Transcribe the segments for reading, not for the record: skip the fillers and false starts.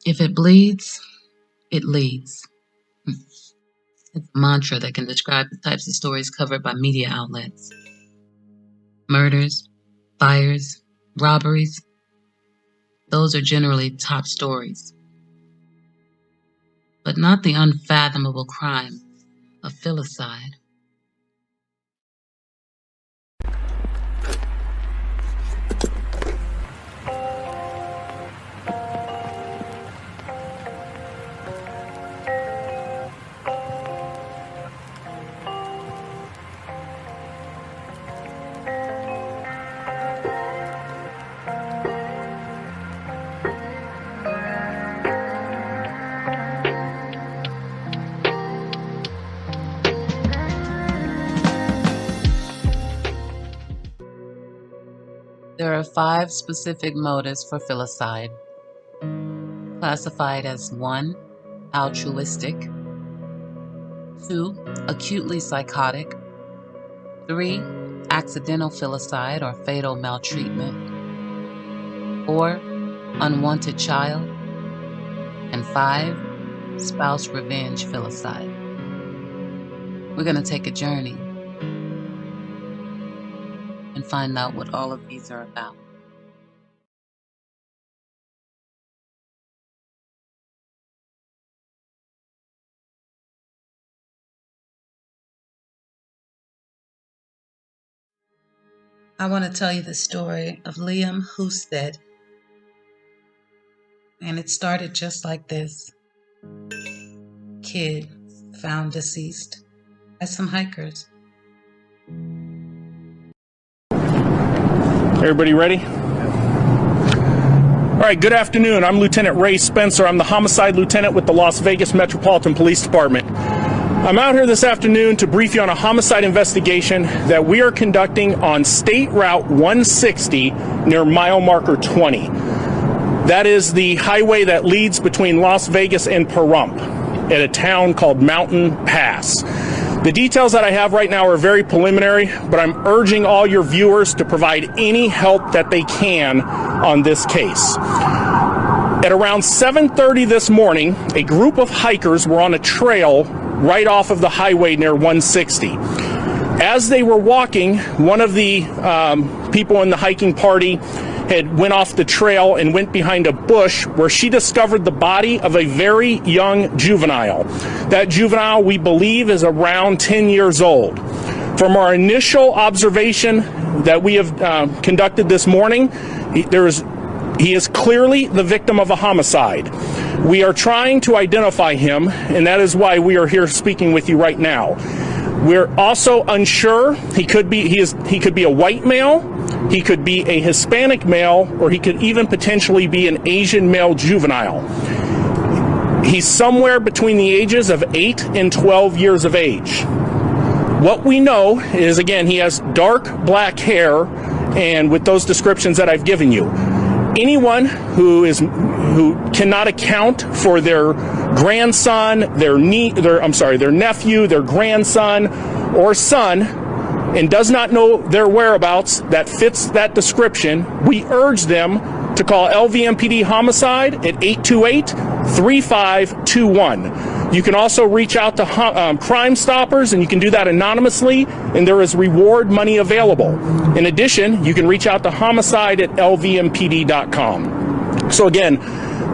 If it bleeds, it leads. It's a mantra that can describe the types of stories covered by media outlets. Murders, fires, robberies. Those are generally top stories. But not the unfathomable crime of filicide. There are 5 specific motives for filicide, classified as 1. Altruistic, 2. Acutely psychotic, 3. Accidental filicide or fatal maltreatment, 4. Unwanted child, and 5. Spouse revenge filicide. We're going to take a journey and find out what all of these are about. I want to tell you the story of Liam Husted. And it started just like this. Kid found deceased by some hikers. Everybody ready? All right, good afternoon. I'm Lieutenant Ray Spencer. I'm the homicide lieutenant with the Las Vegas Metropolitan Police Department. I'm out here this afternoon to brief you on a homicide investigation that we are conducting on State Route 160 near mile marker 20. That is the highway that leads between Las Vegas and Pahrump at a town called Mountain Pass. The details that I have right now are very preliminary, but I'm urging all your viewers to provide any help that they can on this case. At around 7:30 this morning, a group of hikers were on a trail right off of the highway near 160. As they were walking, one of the people in the hiking party had went off the trail and went behind a bush where she discovered the body of a very young juvenile. That juvenile, we believe, is around 10 years old. From our initial observation that we have conducted this morning, he is clearly the victim of a homicide. We are trying to identify him, and that is why we are here speaking with you right now. We're also unsure. He could be a white male, he could be a Hispanic male, or he could even potentially be an Asian male juvenile. He's somewhere between the ages of 8 and 12 years of age. What we know is, again, he has dark black hair, and with those descriptions that I've given you, anyone who cannot account for their grandson, their nephew, their grandson, or son, and does not know their whereabouts that fits that description, we urge them to call LVMPD Homicide at 828-3521. You can also reach out to Crime Stoppers, and you can do that anonymously, and there is reward money available. In addition, you can reach out to homicide at lvmpd.com. So again,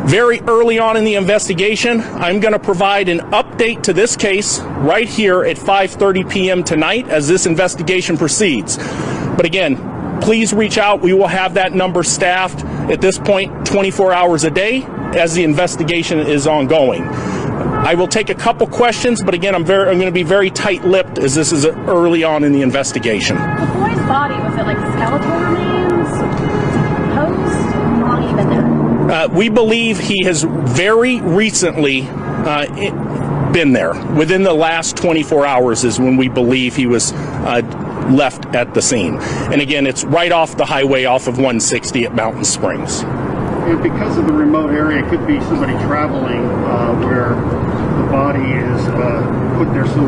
very early on in the investigation, I'm going to provide an update to this case right here at 5:30 p.m. tonight as this investigation proceeds. But again, please reach out. We will have that number staffed at this point 24 hours a day as the investigation is ongoing. I will take a couple questions, but again, I'm going to be very tight-lipped as this is early on in the investigation. The boy's body, was it like skeletal remains? Post? How long have you been there? We believe he has very recently been there. Within the last 24 hours is when we believe he was left at the scene. And again, it's right off the highway off of 160 at Mountain Springs. And because of the remote area, it could be somebody traveling where the body is put there so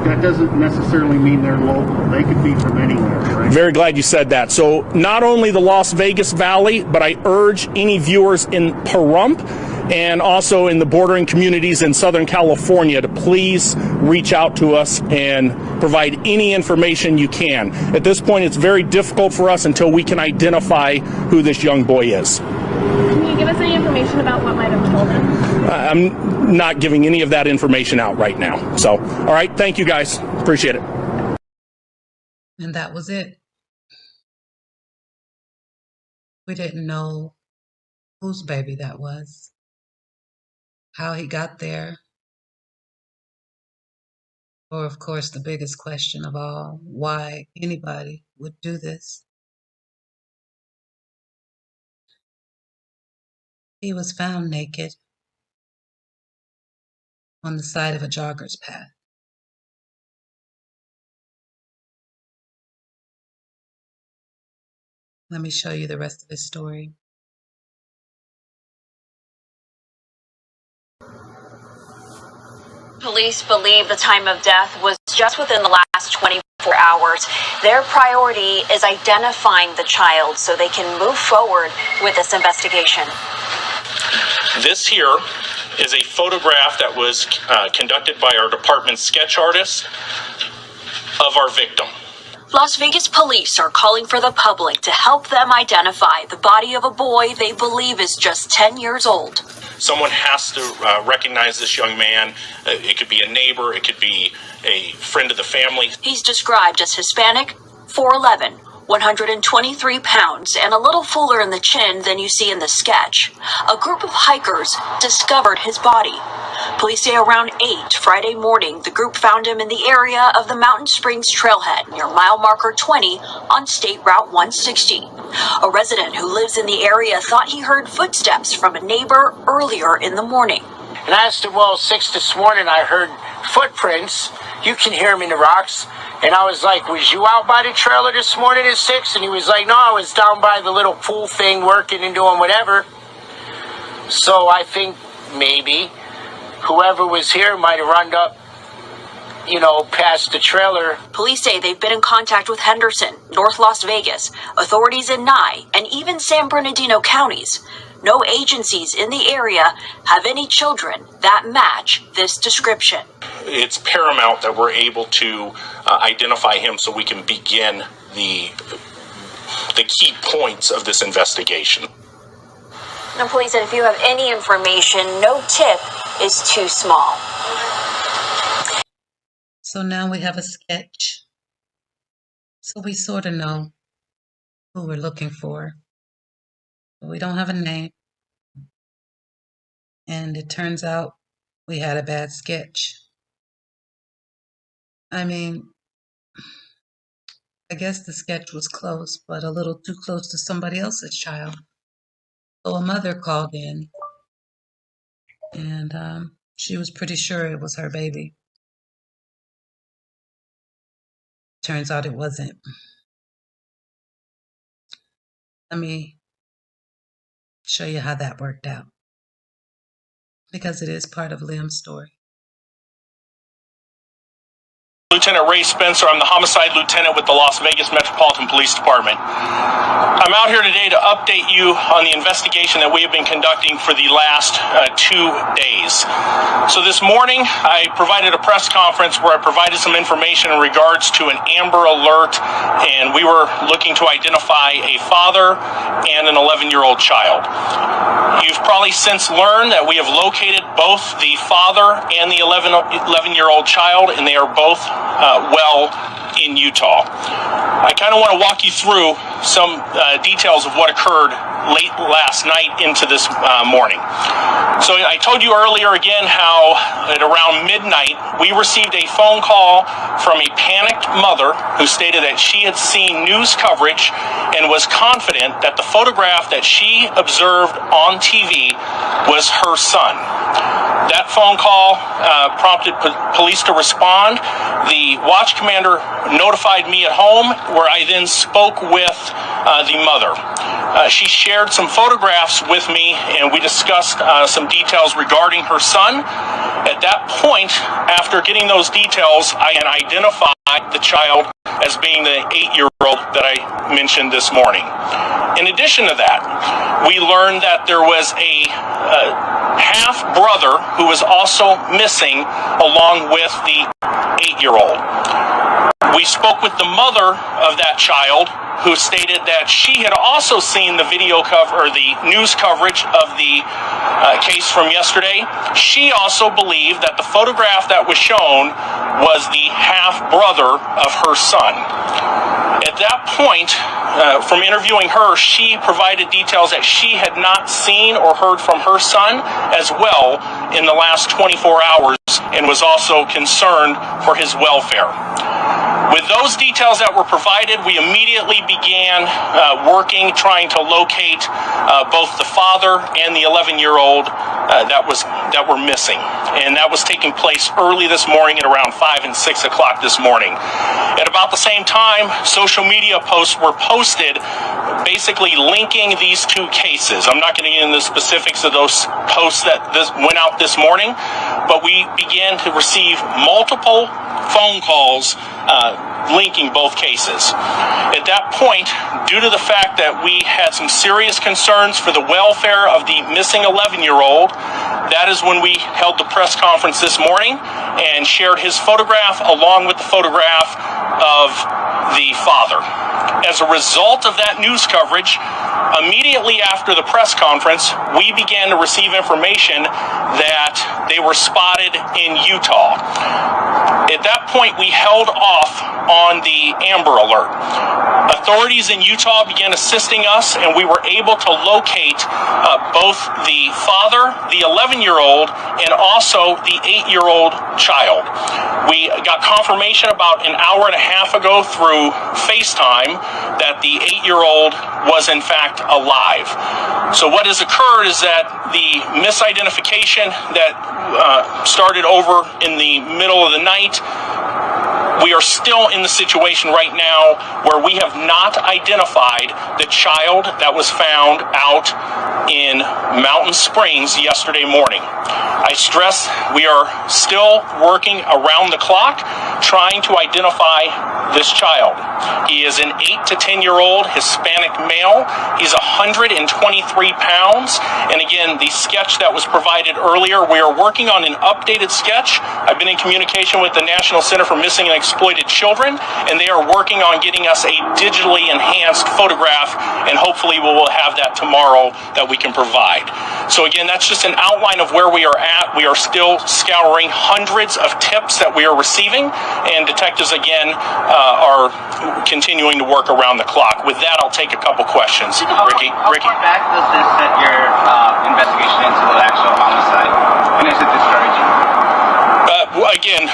that doesn't necessarily mean they're local. They could be from anywhere, right? Very glad you said that. So not only the Las Vegas Valley, but I urge any viewers in Pahrump and also in the bordering communities in Southern California to please reach out to us and provide any information you can. At this point, it's very difficult for us until we can identify who this young boy is. Can you give us any information about what might have killed him? I'm not giving any of that information out right now. So, all right, thank you guys. Appreciate it. And that was it. We didn't know whose baby that was, how he got there, or of course the biggest question of all, why anybody would do this. He was found naked on the side of a jogger's path. Let me show you the rest of his story. Police believe the time of death was just within the last 24 hours. Their priority is identifying the child so they can move forward with this investigation. This here is a photograph that was conducted by our department's sketch artist of our victim. Las Vegas police are calling for the public to help them identify the body of a boy they believe is just 10 years old. Someone has to recognize this young man. It could be a neighbor, it could be a friend of the family. He's described as Hispanic, 4'11", 123 pounds, and a little fuller in the chin than you see in the sketch. A group of hikers discovered his body. Police say around 8 Friday morning, the group found him in the area of the Mountain Springs Trailhead near mile marker 20 on State Route 160. A resident who lives in the area thought he heard footsteps from a neighbor earlier in the morning. And I asked him, well, 6 this morning I heard footprints. You can hear them in the rocks. And I was like, was you out by the trailer this morning at 6? And he was like, no, I was down by the little pool thing working and doing whatever. So I think maybe whoever was here might have run up, past the trailer. Police say they've been in contact with Henderson, North Las Vegas, authorities in Nye, and even San Bernardino counties. No agencies in the area have any children that match this description. It's paramount that we're able to identify him so we can begin the key points of this investigation. Now, police said if you have any information, no tip is too small. So now we have a sketch. So we sort of know who we're looking for. But we don't have a name. And it turns out we had a bad sketch. I mean, I guess the sketch was close, but a little too close to somebody else's child. So a mother called in, and she was pretty sure it was her baby. Turns out it wasn't. Let me show you how that worked out, because it is part of Liam's story. Lieutenant Ray Spencer, I'm the homicide lieutenant with the Las Vegas Metropolitan Police Department. I'm out here today to update you on the investigation that we have been conducting for the last 2 days. So this morning, I provided a press conference where I provided some information in regards to an Amber Alert, and we were looking to identify a father and an 11-year-old child. You've probably since learned that we have located both the father and the 11-year-old child, and they are both well in Utah. I kind of want to walk you through some details of what occurred late last night into this morning. So I told you earlier again how at around midnight we received a phone call from a panicked mother who stated that she had seen news coverage and was confident that the photograph that she observed on TV was her son. That phone call prompted police to respond. The watch commander notified me at home, where I then spoke with the mother. She shared some photographs with me, and we discussed some details regarding her son. At that point, after getting those details, I identified the child as being the 8-year-old that I mentioned this morning. In addition to that, we learned that there was a half-brother who was also missing along with the 8-year-old. We spoke with the mother of that child, who stated that she had also seen the video cover, or the news coverage of the case from yesterday. She also believed that the photograph that was shown was the half-brother of her son. At that point, from interviewing her, she provided details that she had not seen or heard from her son as well in the last 24 hours, and was also concerned for his welfare. With those details that were provided, we immediately began working, trying to locate both the father and the 11-year-old that were missing. And that was taking place early this morning at around 5 and 6 o'clock this morning. At about the same time, social media posts were posted basically linking these two cases. I'm not going to get into the specifics of those posts that went out this morning, but we began to receive multiple phone calls linking both cases. At that point, due to the fact that we had some serious concerns for the welfare of the missing 11-year-old, that is when we held the press conference this morning and shared his photograph along with the photograph of the father. As a result of that news coverage, immediately after the press conference, we began to receive information that they were spotted in Utah. At that point, we held off on the Amber Alert. Authorities in Utah began assisting us, and we were able to locate both the father, the 11-year-old, and also the 8-year-old child. We got confirmation about an hour and a half ago through FaceTime that the 8-year-old was in fact alive. So what has occurred is that the misidentification that started over in the middle of the night, we are still in the situation right now where we have not identified the child that was found out in Mountain Springs yesterday morning. I stress we are still working around the clock trying to identify this child. He is an 8 to 10-year-old Hispanic male. He's 123 pounds. And again, the sketch that was provided earlier, we are working on an updated sketch. I've been in communication with the National Center for Missing and Exploited Children, and they are working on getting us a digitally enhanced photograph, and hopefully we will have that tomorrow that we can provide. So again, that's just an outline of where we are at. We are still scouring hundreds of tips that we are receiving, and detectives again are continuing to work around the clock. With that, I'll take a couple questions. Ricky? How far back does this set your investigation into the actual homicide? And is it discouraging? Again,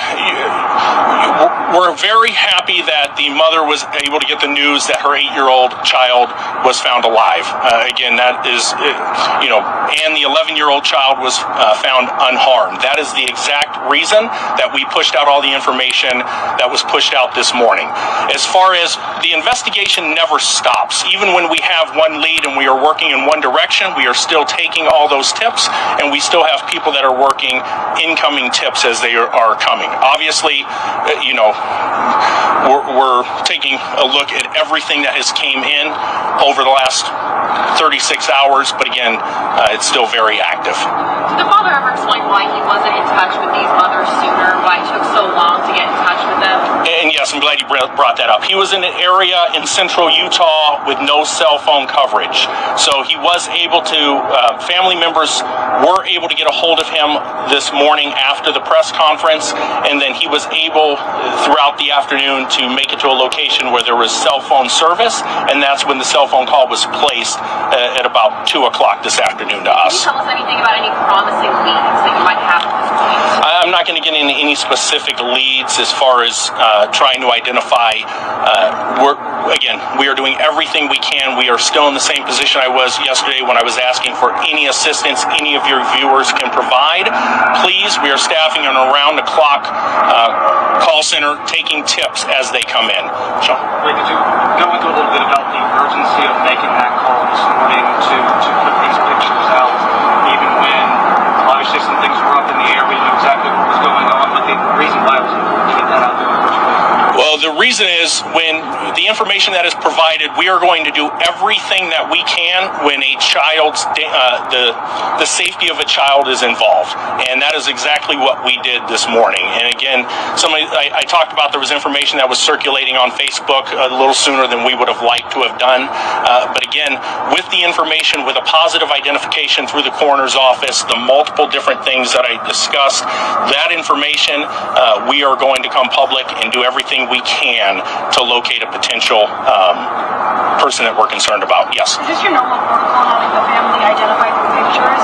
we're very happy that the mother was able to get the news that her 8-year-old child was found alive. Again, that is, and the 11-year-old child was found unharmed. That is the exact reason that we pushed out all the information that was pushed out this morning. As far as the investigation never stops. Even when we have one lead and we are working in one direction, we are still taking all those tips, and we still have people that are working incoming tips as they are coming. Obviously, we're taking a look at everything that has came in over the last 36 hours, but again, it's still very active. Did the father ever explain why he wasn't in touch with these mothers sooner, why it took so long to get in touch with them? And yes, I'm glad you brought that up. He was in an area in central Utah with no cell phone coverage. So he was able to, family members were able to get a hold of him this morning after the press conference, and then he was able throughout the afternoon to make it to a location where there was cell phone service, and that's when the cell phone call was placed at about 2 o'clock this afternoon to us. Can you tell us anything about any promising leads that you might have at this point? I'm not not going to get into any specific leads as far as trying to identify. We are doing everything we can. We are still in the same position I was yesterday when I was asking for any assistance any of your viewers can provide. Please, we are staffing an around-the-clock call center taking tips as they come in. Sean? Could you go into a little bit about the urgency of making that call this morning to put these pictures out, even when obviously some things were up in the air, we didn't know exactly what was going on, but the reason why it was important to get that out there in the first place? Well, the reason is when the information that is provided, we are going to do everything that we can when a child's the safety of a child is involved, and that is exactly what we did this morning. And again, I talked about there was information that was circulating on Facebook a little sooner than we would have liked to have done. But again, with the information, with a positive identification through the coroner's office, the multiple different things that I discussed, that information, we are going to come public and do everything we can to locate a potential person that we're concerned about. Yes. Is this your normal protocol, having the family identify through pictures?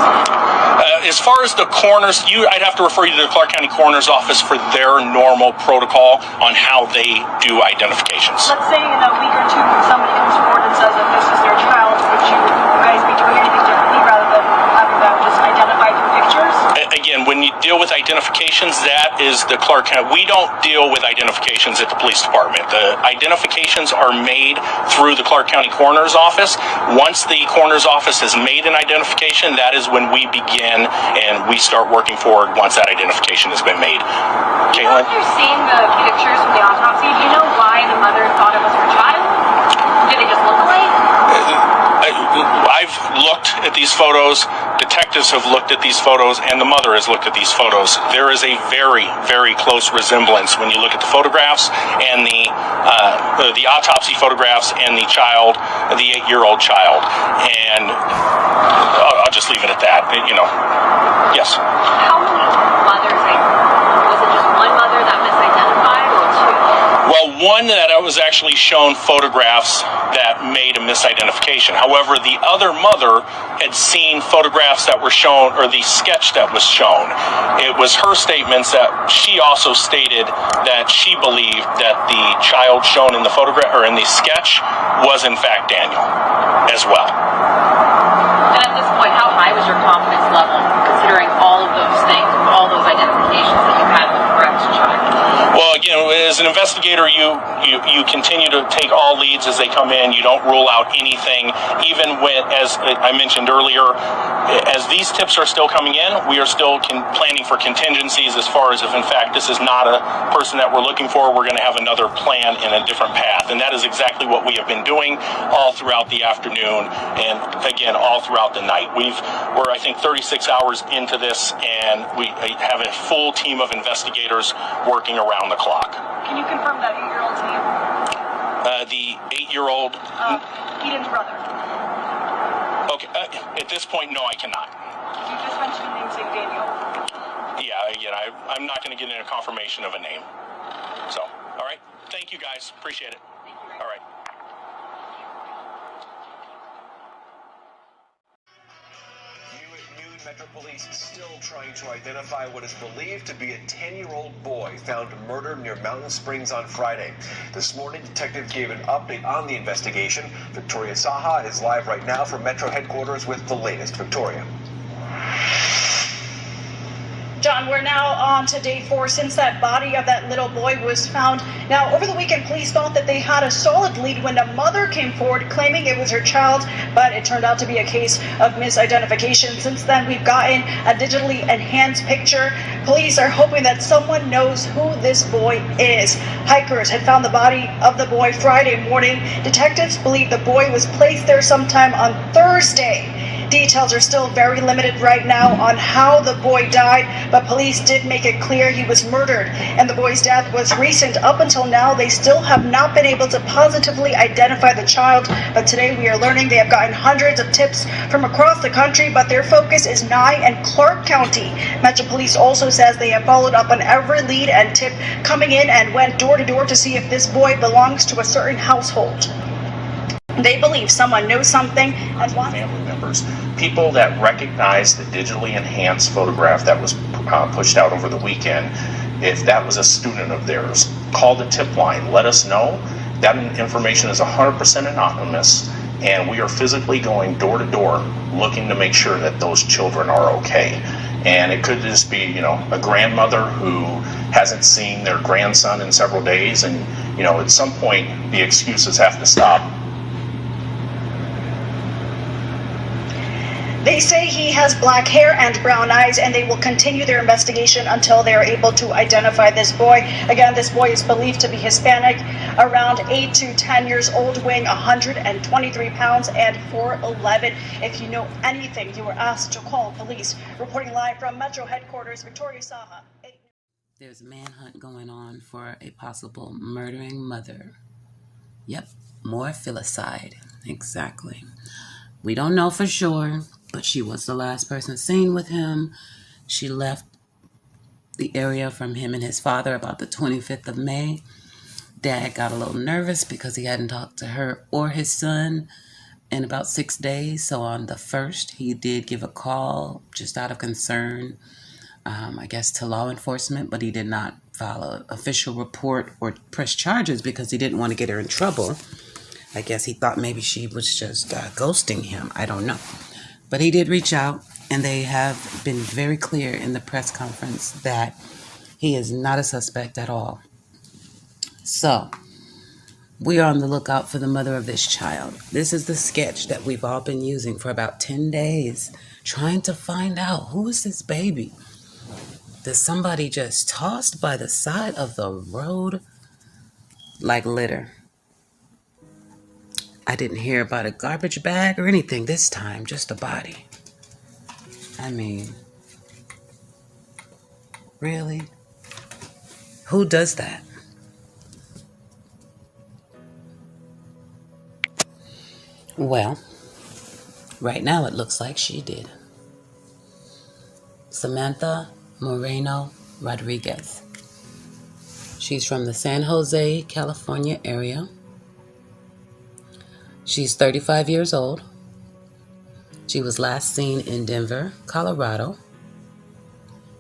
As far as the coroners, I'd have to refer you to the Clark County Coroner's Office for their normal protocol on how they do identifications. Let's say in a week or two somebody comes forward and says that this is their child, would you guys be doing anything differently rather than having them just identify through pictures? Again, when you deal with identifications, that is the Clark County. We don't deal with identifications at the police department. The identifications are made through the Clark County Coroner's Office. Once the Coroner's Office has made an identification, that is when we begin and we start working forward once that identification has been made. Caitlin? After seeing the pictures from the autopsy, do you know why the mother thought it was her child? Did they just look alike? I've looked at these photos, detectives have looked at these photos, and the mother has looked at these photos. There is a very, very close resemblance when you look at the photographs and the autopsy photographs and the child, the 8-year-old child. And I'll just leave it at that. Yes. How many mothers? Was it just one mother that misidentified or two? Well, one that I was actually shown photographs that made a misidentification. However, the other mother had seen photographs that were shown, or the sketch that was shown. It was her statements that she also stated that she believed that the child shown in the photograph or in the sketch was in fact Daniel as well. And at this point, how high was your confidence level, considering all of those things, all those identifications that you had with the correct child? Well, again, as an investigator, you continue to take all leads as they come in. You don't rule out anything, even when, as I mentioned earlier, as these tips are still coming in, we are still planning for contingencies as far as if, in fact, this is not a person that we're looking for, we're going to have another plan in a different path. And that is exactly what we have been doing all throughout the afternoon and, again, all throughout the night. We're, I think, 36 hours into this, and we have a full team of investigators working around the clock. Can you confirm that 8-year-old's name? The 8-year-old... Eden's brother. Okay, at this point, no, I cannot. You just mentioned the name St. Daniel. Yeah, again, I'm not going to get into confirmation of a name. So, all right. Thank you, guys. Appreciate it. All right. Metro Police still trying to identify what is believed to be a 10-year-old boy found murdered near Mountain Springs on Friday. This morning, detective gave an update on the investigation. Victoria Saha is live right now from Metro headquarters with the latest. Victoria. John, we're now on to day 4 since that body of that little boy was found. Now, over the weekend, police thought that they had a solid lead when a mother came forward claiming it was her child, but it turned out to be a case of misidentification. Since then, we've gotten a digitally enhanced picture. Police are hoping that someone knows who this boy is. Hikers had found the body of the boy Friday morning. Detectives believe the boy was placed there sometime on Thursday. Details are still very limited right now on how the boy died, but police did make it clear he was murdered, and the boy's death was recent. Up until now, they still have not been able to positively identify the child, but today we are learning they have gotten hundreds of tips from across the country, but their focus is Nye and Clark County. Metro Police also says they have followed up on every lead and tip coming in and went door to door to see if this boy belongs to a certain household. They believe someone knows something and wants family members. people that recognize the digitally enhanced photograph that was pushed out over the weekend, if that was a student of theirs, call the tip line. Let us know. That information is 100% anonymous, and we are physically going door to door looking to make sure that those children are okay. And it could just be, a grandmother who hasn't seen their grandson in several days, and, at some point the excuses have to stop. They say he has black hair and brown eyes, and they will continue their investigation until they are able to identify this boy. Again, this boy is believed to be Hispanic, around 8 to 10 years old, weighing 123 pounds and 4'11". If you know anything, you are asked to call police. Reporting live from Metro Headquarters, Victoria Saha. There's a manhunt going on for a possible murdering mother. Yep, more filicide. Exactly. We don't know for sure, but she was the last person seen with him. She left the area from him and his father about the 25th of May. Dad got a little nervous because he hadn't talked to her or his son in about 6 days. So on the 1st, he did give a call just out of concern, I guess, to law enforcement, but he did not file an official report or press charges because he didn't want to get her in trouble. I guess he thought maybe she was just ghosting him. I don't know. But he did reach out, and they have been very clear in the press conference that he is not a suspect at all. So, we are on the lookout for the mother of this child. This is the sketch that we've all been using for about 10 days, trying to find out who is this baby that somebody just tossed by the side of the road like litter. I didn't hear about a garbage bag or anything this time, just a body. I mean, really? Who does that? Well, right now it looks like she did. Samantha Moreno Rodriguez. She's from the San Jose, California area. She's 35 years old. She was last seen in Denver, Colorado,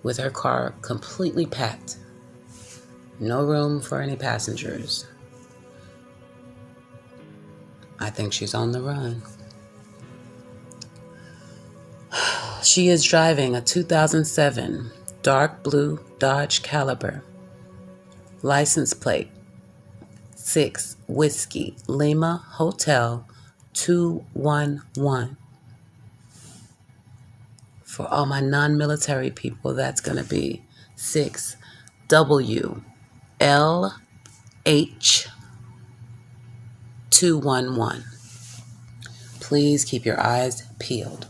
with her car completely packed. No room for any passengers. I think she's on the run. She is driving a 2007 dark blue Dodge Caliber. License plate 6 Whiskey Lima Hotel 211. For all my non-military people, that's going to be 6 WLH 211. Please keep your eyes peeled.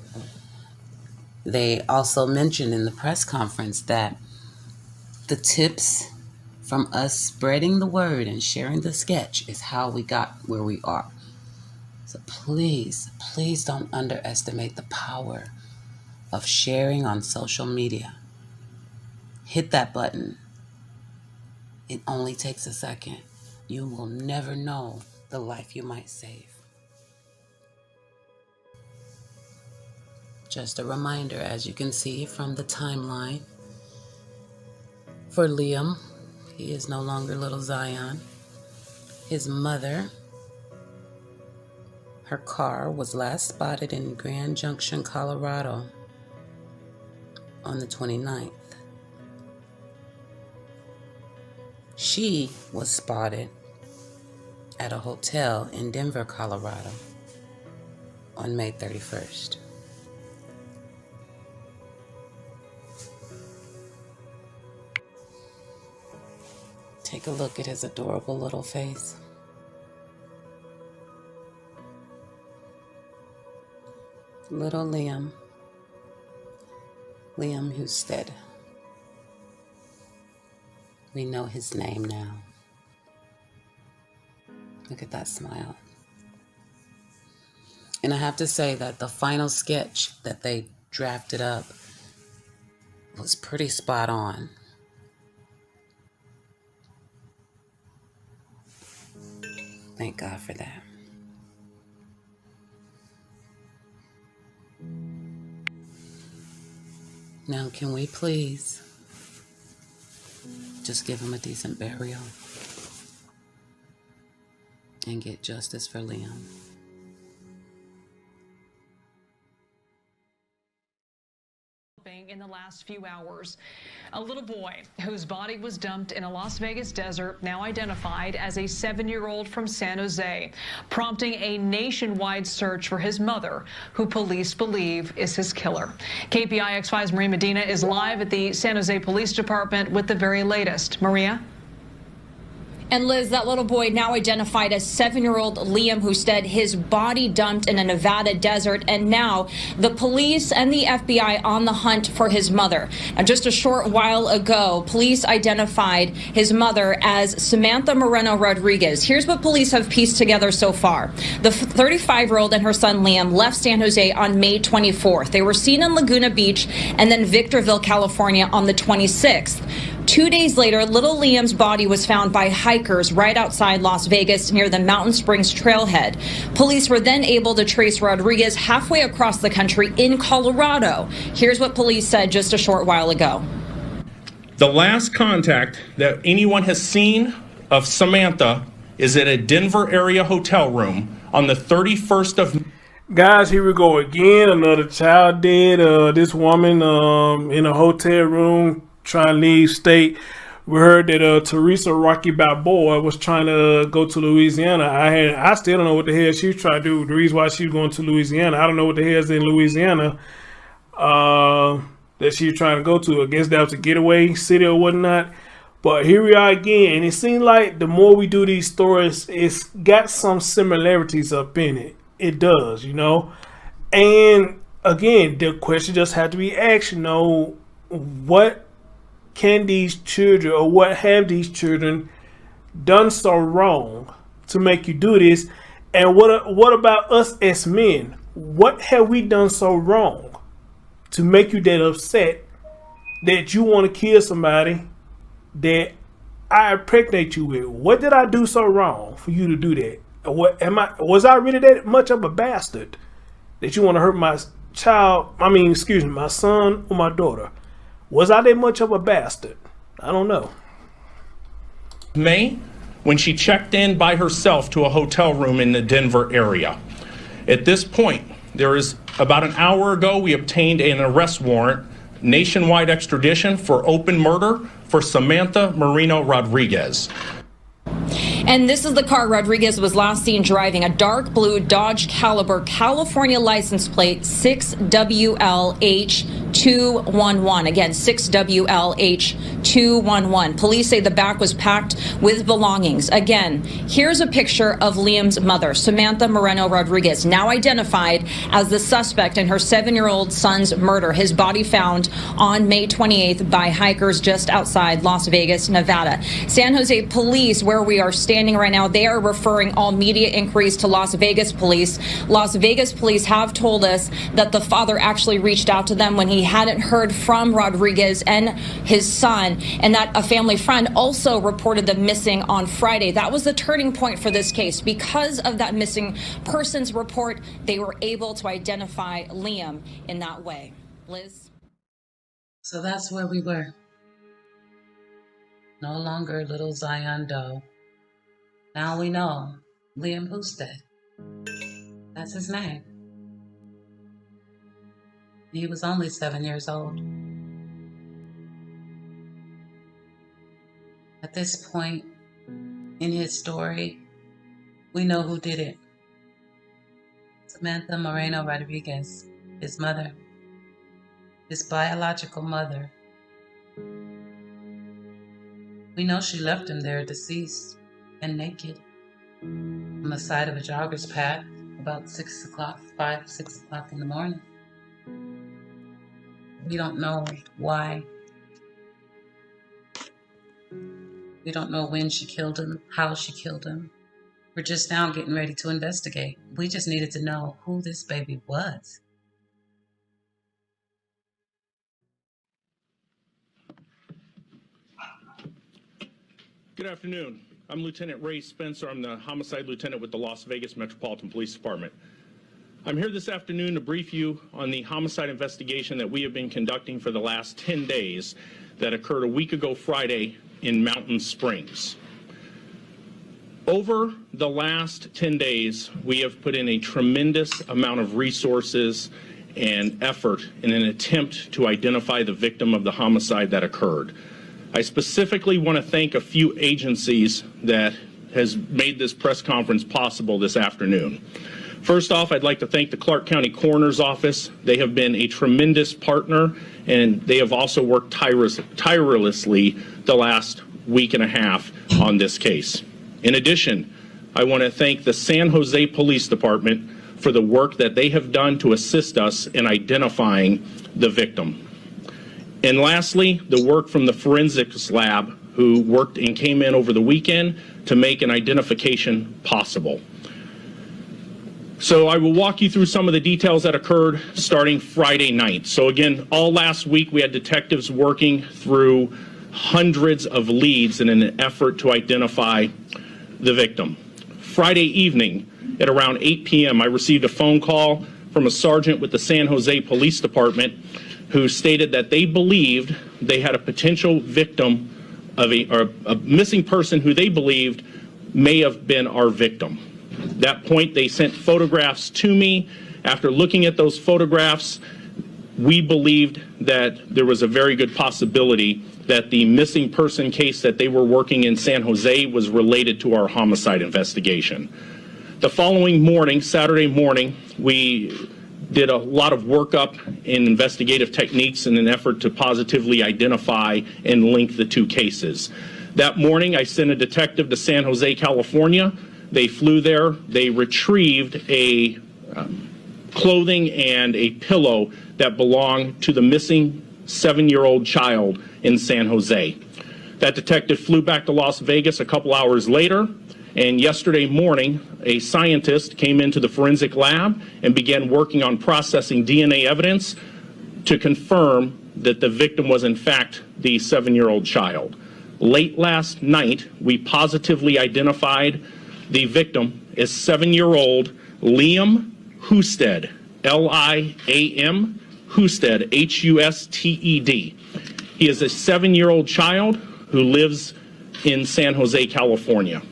They also mentioned in the press conference that the tips from us spreading the word and sharing the sketch is how we got where we are. So please, please don't underestimate the power of sharing on social media. Hit that button. It only takes a second. You will never know the life you might save. Just a reminder, as you can see from the timeline, for Liam, he is no longer little Zion. His mother, her car was last spotted in Grand Junction, Colorado on the 29th. She was spotted at a hotel in Denver, Colorado on May 31st. Take a look at his adorable little face. Little Liam. Liam Husted. We know his name now. Look at that smile. And I have to say that the final sketch that they drafted up was pretty spot on. Thank God for that. Now, can we please just give him a decent burial and get justice for Liam? In the last few hours, a little boy whose body was dumped in a Las Vegas desert, now identified as a 7-year-old from San Jose, prompting a nationwide search for his mother, who police believe is his killer. KPIX5's Maria Medina is live at the San Jose Police Department with the very latest. Maria? And Liz, that little boy now identified as 7-year-old Liam Husted, his body dumped in a Nevada desert, and now the police and the FBI on the hunt for his mother. And just a short while ago, police identified his mother as Samantha Moreno Rodriguez. Here's what police have pieced together so far. The 35-year-old and her son Liam left San Jose on May 24th. They were seen in Laguna Beach and then Victorville, California on the 26th. 2 days later, little Liam's body was found by hikers right outside Las Vegas near the Mountain Springs Trailhead. Police were then able to trace Rodriguez halfway across the country in Colorado. Here's what police said just a short while ago. The last contact that anyone has seen of Samantha is at a Denver area hotel room on the 31st of... Guys, here we go again. Another child dead. This woman in a hotel room trying to leave state. We heard that Teresa Rocky Balboa was trying to go to Louisiana. I still don't know what the hell she was trying to do. The reason why she was going to Louisiana, I don't know what the hell is in Louisiana that she was trying to go to. I guess that was a getaway city or whatnot. But here we are again, and it seems like the more we do these stories, it's got some similarities up in it. It does, you know. And again, the question just had to be asked, you know, what can these children, or what have these children done so wrong to make you do this? And what about us as men? What have we done so wrong to make you that upset that you want to kill somebody that I impregnate you with? What did I do so wrong for you to do that? Was I really that much of a bastard that you want to hurt my child? My son or my daughter? Was I that much of a bastard? I don't know. May, when she checked in by herself to a hotel room in the Denver area. At this point, there is about an hour ago, we obtained an arrest warrant, nationwide extradition for open murder for Samantha Moreno Rodriguez. And this is the car Rodriguez was last seen driving, a dark blue Dodge Caliber, California license plate 6WLH211. Again, 6WLH211. Police say the back was packed with belongings. Again, here's a picture of Liam's mother, Samantha Moreno Rodriguez, now identified as the suspect in her 7-year-old son's murder. His body found on May 28th by hikers just outside Las Vegas, Nevada. San Jose police, where we are standing right now, they are referring all media inquiries to Las Vegas police. Las Vegas police have told us that the father actually reached out to them when he hadn't heard from Rodriguez and his son, and that a family friend also reported them missing on Friday. That was the turning point for this case. Because of that missing persons report, they were able to identify Liam in that way. Liz? So that's where we were. No longer little Zion Doe. Now we know Liam Husted. That's his name. He was only 7 years old. At this point in his story, we know who did it. Samantha Moreno Rodriguez, his mother, his biological mother. We know she left him there deceased and naked on the side of a jogger's path about 6 o'clock in the morning. We don't know why. We don't know when she killed him, how she killed him. We're just now getting ready to investigate. We just needed to know who this baby was. Good afternoon. I'm Lieutenant Ray Spencer. I'm the homicide lieutenant with the Las Vegas Metropolitan Police Department. I'm here this afternoon to brief you on the homicide investigation that we have been conducting for the last 10 days that occurred a week ago Friday in Mountain Springs. Over the last 10 days, we have put in a tremendous amount of resources and effort in an attempt to identify the victim of the homicide that occurred. I specifically want to thank a few agencies that has made this press conference possible this afternoon. First off, I'd like to thank the Clark County Coroner's Office. They have been a tremendous partner, and they have also worked tirelessly the last week and a half on this case. In addition, I want to thank the San Jose Police Department for the work that they have done to assist us in identifying the victim. And lastly, the work from the forensics lab who worked and came in over the weekend to make an identification possible. So I will walk you through some of the details that occurred starting Friday night. So again, all last week we had detectives working through hundreds of leads in an effort to identify the victim. Friday evening at around 8 p.m. I received a phone call from a sergeant with the San Jose Police Department who stated that they believed they had a potential victim of a missing person who they believed may have been our victim. At that point, they sent photographs to me. After looking at those photographs, we believed that there was a very good possibility that the missing person case that they were working in San Jose was related to our homicide investigation. The following morning, Saturday morning, we did a lot of workup in investigative techniques in an effort to positively identify and link the two cases. That morning, I sent a detective to San Jose, California. They flew there. They retrieved a clothing and a pillow that belonged to the missing 7-year-old child in San Jose. That detective flew back to Las Vegas a couple hours later, and yesterday morning, a scientist came into the forensic lab and began working on processing DNA evidence to confirm that the victim was in fact the 7-year-old child. Late last night, we positively identified the victim is 7-year-old Liam Husted, L-I-A-M, Husted, H-U-S-T-E-D. He is a 7-year-old child who lives in San Jose, California.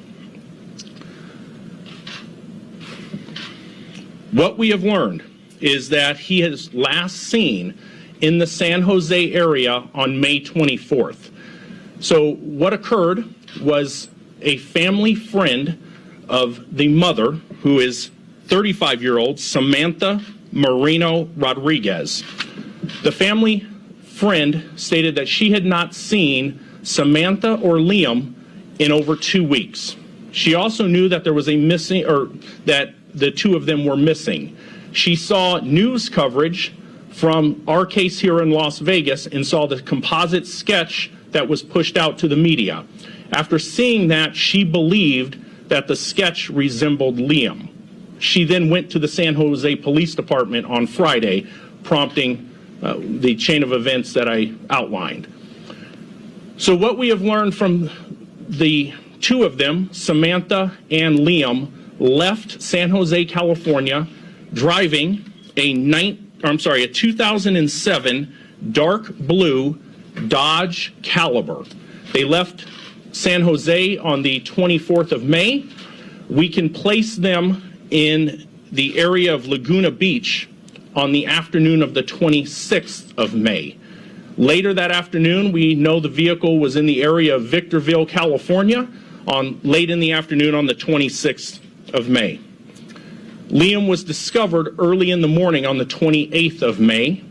What we have learned is that he is last seen in the San Jose area on May 24th. So what occurred was a family friend of the mother, who is 35-year-old Samantha Moreno Rodriguez. The family friend stated that she had not seen Samantha or Liam in over 2 weeks. She also knew that there was a missing, or that the two of them were missing. She saw news coverage from our case here in Las Vegas and saw the composite sketch that was pushed out to the media. After seeing that, she believed that the sketch resembled Liam. She then went to the San Jose Police Department on Friday, prompting the chain of events that I outlined. So what we have learned from the two of them, Samantha and Liam, left San Jose, California, driving a 2007 dark blue Dodge Caliber. They left San Jose on the 24th of May. We can place them in the area of Laguna Beach on the afternoon of the 26th of May. Later that afternoon, we know the vehicle was in the area of Victorville, California, late in the afternoon on the 26th of May. Liam was discovered early in the morning on the 28th of May.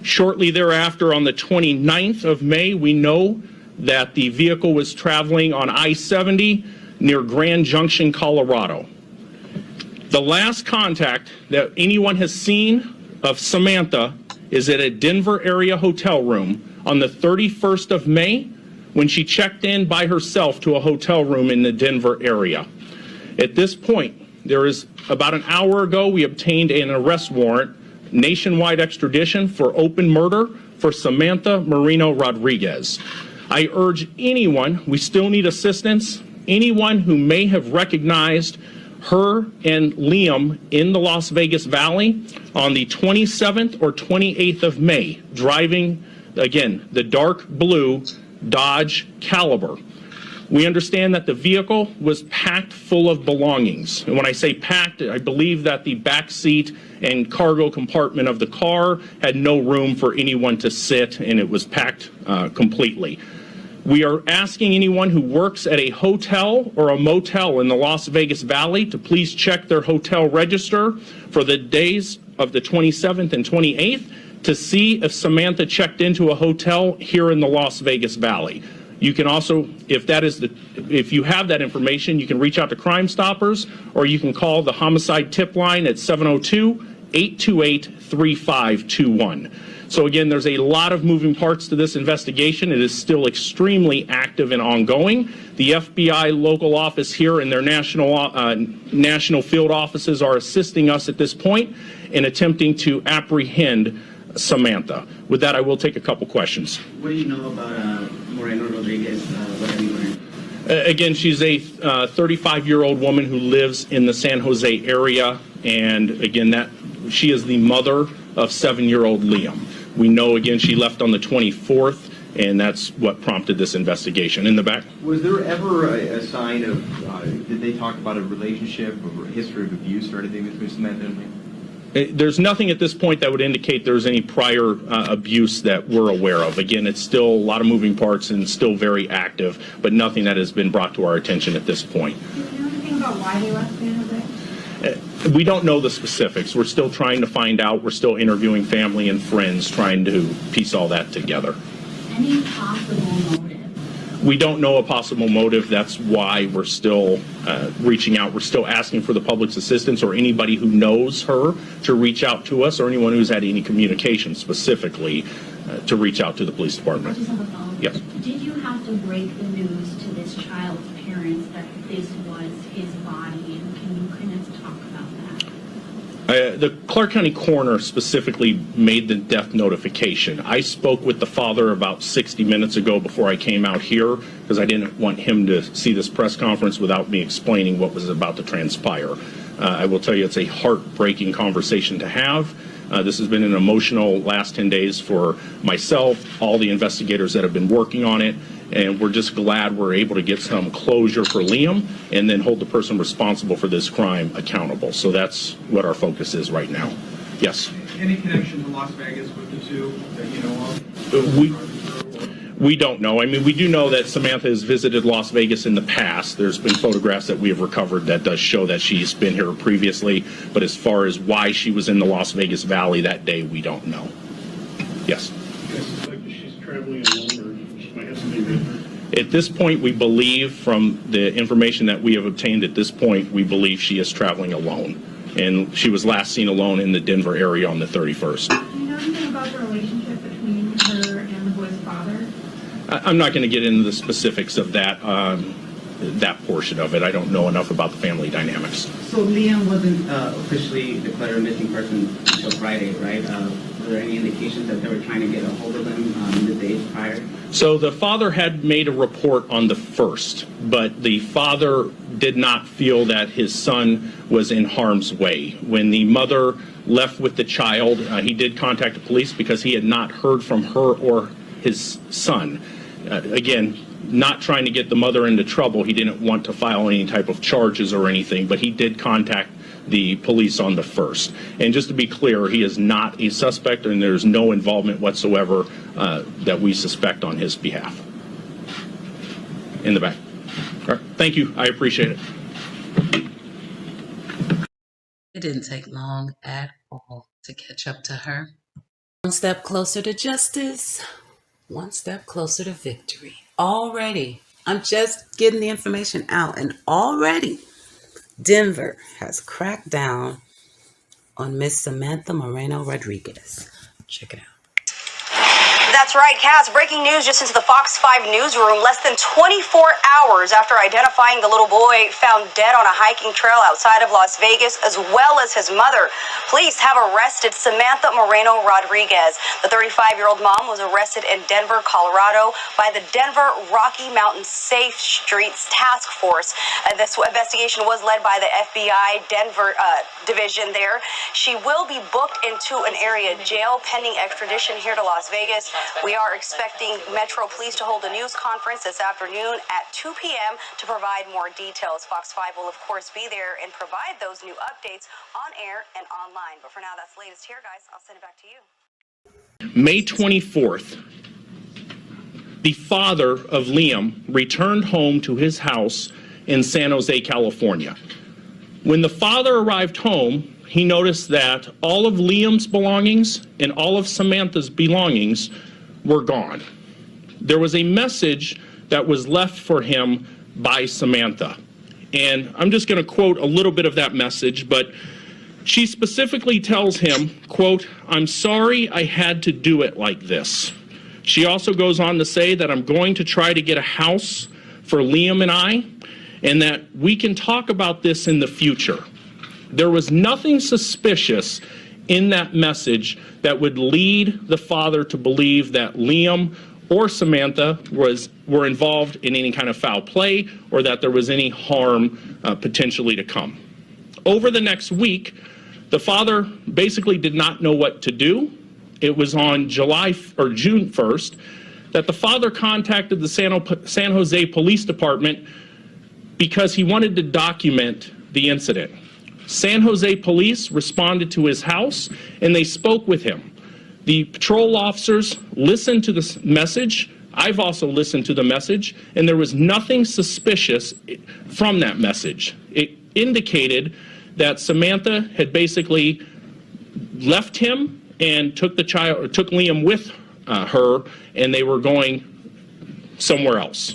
Shortly thereafter, on the 29th of May, we know that the vehicle was traveling on I-70 near Grand Junction, Colorado. The last contact that anyone has seen of Samantha is at a Denver area hotel room on the 31st of May when she checked in by herself to a hotel room in the Denver area. At this point, there is about an hour ago, we obtained an arrest warrant, nationwide extradition for open murder for Samantha Moreno Rodriguez. I urge anyone, we still need assistance, anyone who may have recognized her and Liam in the Las Vegas Valley on the 27th or 28th of May, driving, again, the dark blue Dodge Caliber. We understand that the vehicle was packed full of belongings. And when I say packed, I believe that the back seat and cargo compartment of the car had no room for anyone to sit, and it was packed completely. We are asking anyone who works at a hotel or a motel in the Las Vegas Valley to please check their hotel register for the days of the 27th and 28th to see if Samantha checked into a hotel here in the Las Vegas Valley. You can also, if you have that information, you can reach out to Crime Stoppers, or you can call the homicide tip line at 702-828-3521. So again, there's a lot of moving parts to this investigation. It is still extremely active and ongoing. The FBI local office here and their national field offices are assisting us at this point in attempting to apprehend Samantha. With that, I will take a couple questions. What do you know about Moreno Rodriguez? What have you learned? Again, she's a 35-year-old woman who lives in the San Jose area, and again, she is the mother of 7-year-old Liam. We know, again, she left on the 24th, and that's what prompted this investigation. In the back. Was there ever a sign of, did they talk about a relationship or a history of abuse or anything between Samantha and Liam? There's nothing at this point that would indicate there's any prior abuse that we're aware of. Again, it's still a lot of moving parts and still very active, but nothing that has been brought to our attention at this point. Do you know anything about why they left San Jose? We don't know the specifics. We're still trying to find out. We're still interviewing family and friends, trying to piece all that together. Any possible motive? We don't know a possible motive. That's why we're still reaching out. We're still asking for the public's assistance or anybody who knows her to reach out to us, or anyone who's had any communication specifically to reach out to the police department. Yes. Did you have to break the news to this child's parents that this was his body, and can you kind of talk about that? The Clark County coroner specifically made the death notification. I spoke with the father about 60 minutes ago before I came out here because I didn't want him to see this press conference without me explaining what was about to transpire. I will tell you it's a heartbreaking conversation to have. This has been an emotional last 10 days for myself, all the investigators that have been working on it, and we're just glad we're able to get some closure for Liam and then hold the person responsible for this crime accountable. So that's what our focus is right now. Yes? Any connection to Las Vegas with the two that you know of? We don't know. I mean, we do know that Samantha has visited Las Vegas in the past. There's been photographs that we have recovered that does show that she's been here previously. But as far as why she was in the Las Vegas Valley that day, we don't know. Yes? She's traveling alone, or she might have somebody with her? At this point, we believe, from the information that we have obtained at this point, we believe she is traveling alone. And she was last seen alone in the Denver area on the 31st. Do you know anything about the relationship between her and the boy's father? I'm not going to get into the specifics of that portion of it. I don't know enough about the family dynamics. So Liam wasn't officially declared a missing person until Friday, right? Were there any indications that they were trying to get a hold of him in the days prior? So the father had made a report on the 1st, but the father did not feel that his son was in harm's way. When the mother left with the child, he did contact the police because he had not heard from her or his son. Again, not trying to get the mother into trouble. He didn't want to file any type of charges or anything, but he did contact the police on the 1st. And just to be clear, he is not a suspect, and there's no involvement whatsoever that we suspect on his behalf. In the back. All right. Thank you. I appreciate it. It didn't take long at all to catch up to her. One step closer to justice, one step closer to victory. Already, I'm just getting the information out, and already Denver has cracked down on Miss Samantha Moreno Rodriguez. Check it out. That's right, Kaz. Breaking news just into the Fox 5 newsroom. Less than 24 hours after identifying the little boy found dead on a hiking trail outside of Las Vegas, as well as his mother, police have arrested Samantha Moreno Rodriguez. The 35-year-old mom was arrested in Denver, Colorado by the Denver Rocky Mountain Safe Streets Task Force. This investigation was led by the FBI Denver division there. She will be booked into an area jail pending extradition here to Las Vegas. We are expecting Metro Police to hold a news conference this afternoon at 2 p.m. to provide more details. Fox 5 will, of course, be there and provide those new updates on air and online. But for now, that's the latest here, guys. I'll send it back to you. May 24th, the father of Liam returned home to his house in San Jose, California. When the father arrived home, he noticed that all of Liam's belongings and all of Samantha's belongings were gone. There was a message that was left for him by Samantha. And I'm just going to quote a little bit of that message, but she specifically tells him, quote, "I'm sorry I had to do it like this." She also goes on to say that I'm going to try to get a house for Liam and I, and that we can talk about this in the future. There was nothing suspicious in that message that would lead the father to believe that Liam or Samantha were involved in any kind of foul play or that there was any harm potentially to come. Over the next week, the father basically did not know what to do. It was on June 1st that the father contacted the San Jose Police Department because he wanted to document the incident. San Jose Police responded to his house and they spoke with him. The patrol officers listened to the message. I've also listened to the message, and there was nothing suspicious from that message. It indicated that Samantha had basically left him and took Liam with her, and they were going somewhere else.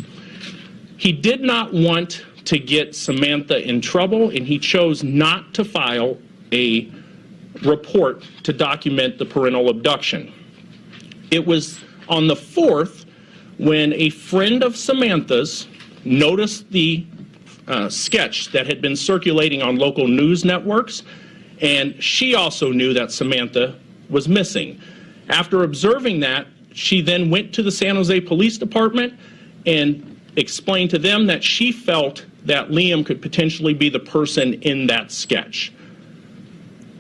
He did not want to get Samantha in trouble, and he chose not to file a report to document the parental abduction. It was on the 4th when a friend of Samantha's noticed the sketch that had been circulating on local news networks, and she also knew that Samantha was missing. After observing that, she then went to the San Jose Police Department and explained to them that she felt that Liam could potentially be the person in that sketch.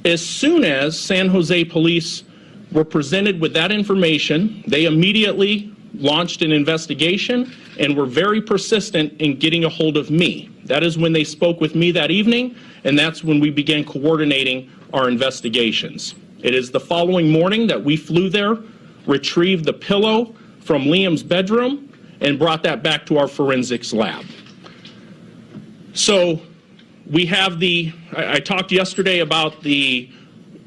As soon as San Jose Police were presented with that information, they immediately launched an investigation and were very persistent in getting a hold of me. That is when they spoke with me that evening, and that's when we began coordinating our investigations. It is the following morning that we flew there, retrieved the pillow from Liam's bedroom, and brought that back to our forensics lab. So we have I talked yesterday about the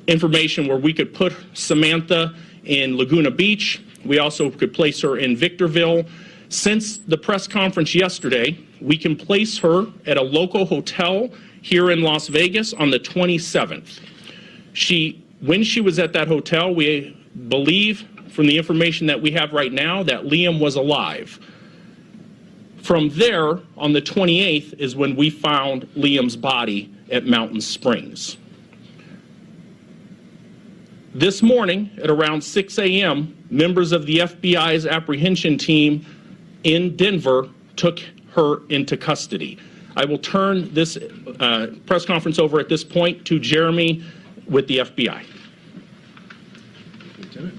information where we could put Samantha in Laguna Beach. We also could place her in Victorville. Since the press conference yesterday, we can place her at a local hotel here in Las Vegas on the 27th. When she was at that hotel, we believe from the information that we have right now that Liam was alive. From there, on the 28th, is when we found Liam's body at Mountain Springs. This morning, at around 6 a.m., members of the FBI's apprehension team in Denver took her into custody. I will turn this press conference over at this point to Jeremy with the FBI. Lieutenant.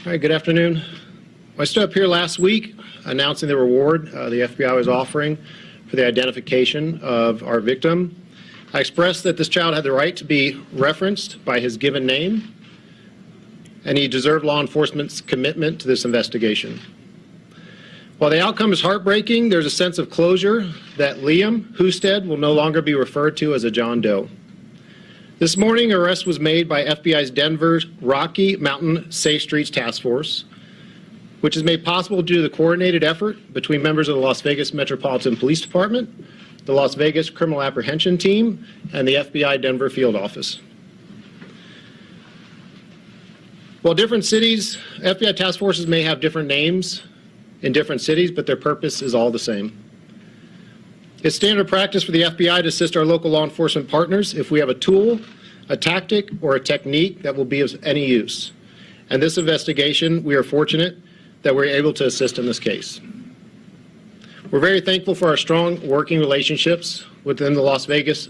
All right, good afternoon. I stood up here last week announcing the reward the FBI was offering for the identification of our victim. I expressed that this child had the right to be referenced by his given name, and he deserved law enforcement's commitment to this investigation. While the outcome is heartbreaking, there's a sense of closure that Liam Husted will no longer be referred to as a John Doe. This morning, an arrest was made by FBI's Denver's Rocky Mountain Safe Streets Task Force, which is made possible due to the coordinated effort between members of the Las Vegas Metropolitan Police Department, the Las Vegas Criminal Apprehension Team, and the FBI Denver Field Office. While different cities, FBI task forces may have different names in different cities, but their purpose is all the same. It's standard practice for the FBI to assist our local law enforcement partners if we have a tool, a tactic, or a technique that will be of any use. And this investigation, we are fortunate that we're able to assist in this case. We're very thankful for our strong working relationships within the Las Vegas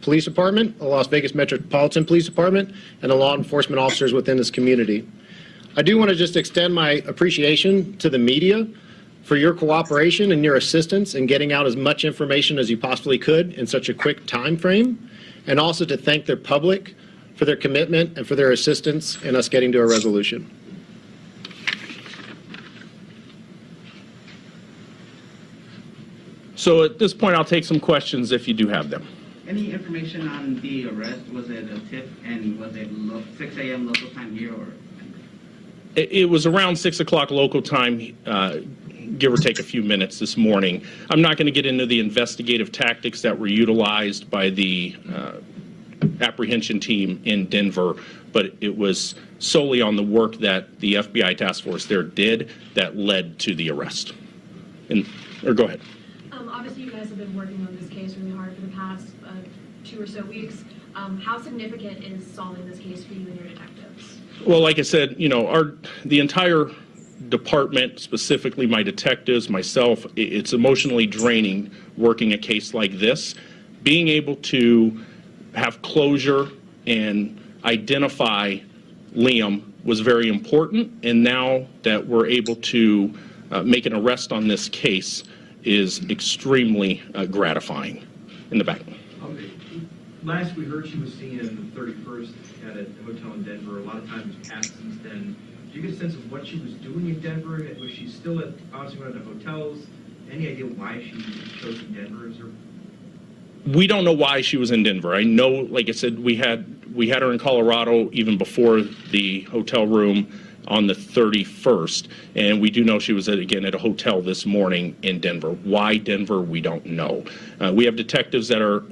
Police Department, the Las Vegas Metropolitan Police Department, and the law enforcement officers within this community. I do want to just extend my appreciation to the media for your cooperation and your assistance in getting out as much information as you possibly could in such a quick time frame, and also to thank their public for their commitment and for their assistance in us getting to a resolution. So at this point, I'll take some questions if you do have them. Any information on the arrest? Was it a tip, and was it 6 a.m. local time here, or? It was around 6 o'clock local time, give or take a few minutes this morning. I'm not going to get into the investigative tactics that were utilized by the apprehension team in Denver, but it was solely on the work that the FBI task force there did that led to the arrest. Go ahead. Obviously, you guys have been working on this case really hard for the past 2 or so weeks. How significant is solving this case for you and your detectives? Well, like I said, you know, the entire department, specifically my detectives, myself, it's emotionally draining working a case like this. Being able to have closure and identify Liam was very important, and now that we're able to make an arrest on this case is extremely gratifying. In the back. Last we heard she was seen on the 31st at a hotel in Denver. A lot of time has passed since then. Do you get a sense of what she was doing in Denver? Was she still at obviously one of the hotels? Any idea why she chose Denver as her? We don't know why she was in Denver. I know, like I said, we had her in Colorado even before the hotel room on the 31st, and we do know she was again at a hotel this morning in Denver. Why Denver, we don't know. We have detectives that are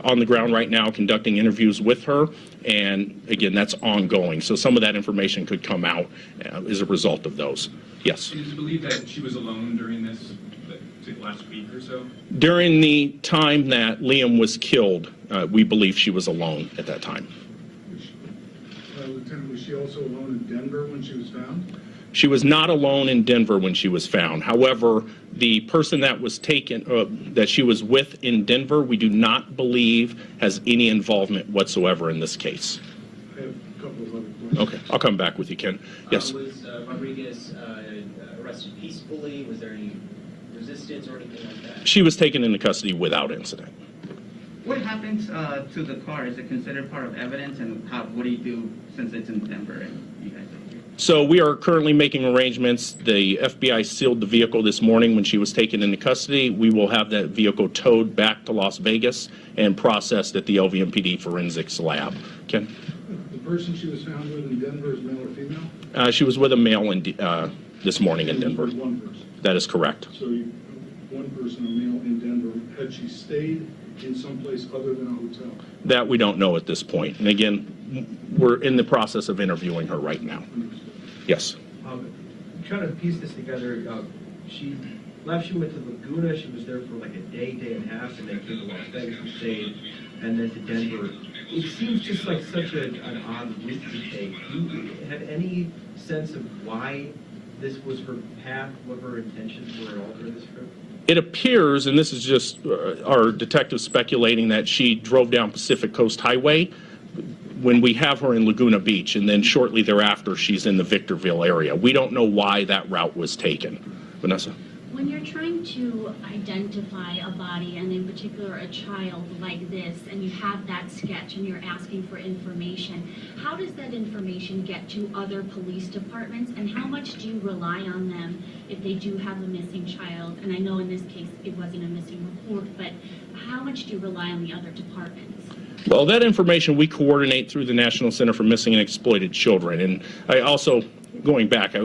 on the ground right now conducting interviews with her, and again, that's ongoing. So some of that information could come out as a result of those. Yes? Is it believed that she was alone during this last week or so? During the time that Liam was killed, we believe she was alone at that time. Lieutenant, was she also alone in Denver when she was found? She was not alone in Denver when she was found. However, the person that was taken, that she was with in Denver, we do not believe has any involvement whatsoever in this case. I have a couple of other questions. Okay, I'll come back with you, Ken. Yes. Was Rodriguez arrested peacefully? Was there any resistance or anything like that? She was taken into custody without incident. What happens to the car? Is it considered part of evidence, and what do you do since it's in Denver and you guys are here? So we are currently making arrangements. The FBI sealed the vehicle this morning when she was taken into custody. We will have that vehicle towed back to Las Vegas and processed at the LVMPD forensics lab. Ken? The person she was found with in Denver is male or female? She was with a male this morning in Denver. One person. That is correct. So one person, a male in Denver. Had she stayed in some place other than a hotel? That we don't know at this point. And again, we're in the process of interviewing her right now. Yes. Trying to piece this together, she went to Laguna. She was there for like a day and a half, and then came to Las Vegas and stayed, and then to Denver. It seems just like such an odd risk to take. Do you have any sense of why this was her path, what her intentions were at all during this trip? It appears, and this is just our detectives speculating, that she drove down Pacific Coast Highway when we have her in Laguna Beach, and then shortly thereafter she's in the Victorville area. We don't know why that route was taken. Vanessa? When you're trying to identify a body, and in particular a child like this, and you have that sketch and you're asking for information, how does that information get to other police departments, and how much do you rely on them if they do have a missing child? And I know in this case it wasn't a missing report, but how much do you rely on the other departments? Well, that information we coordinate through the National Center for Missing and Exploited Children. And I also, going back,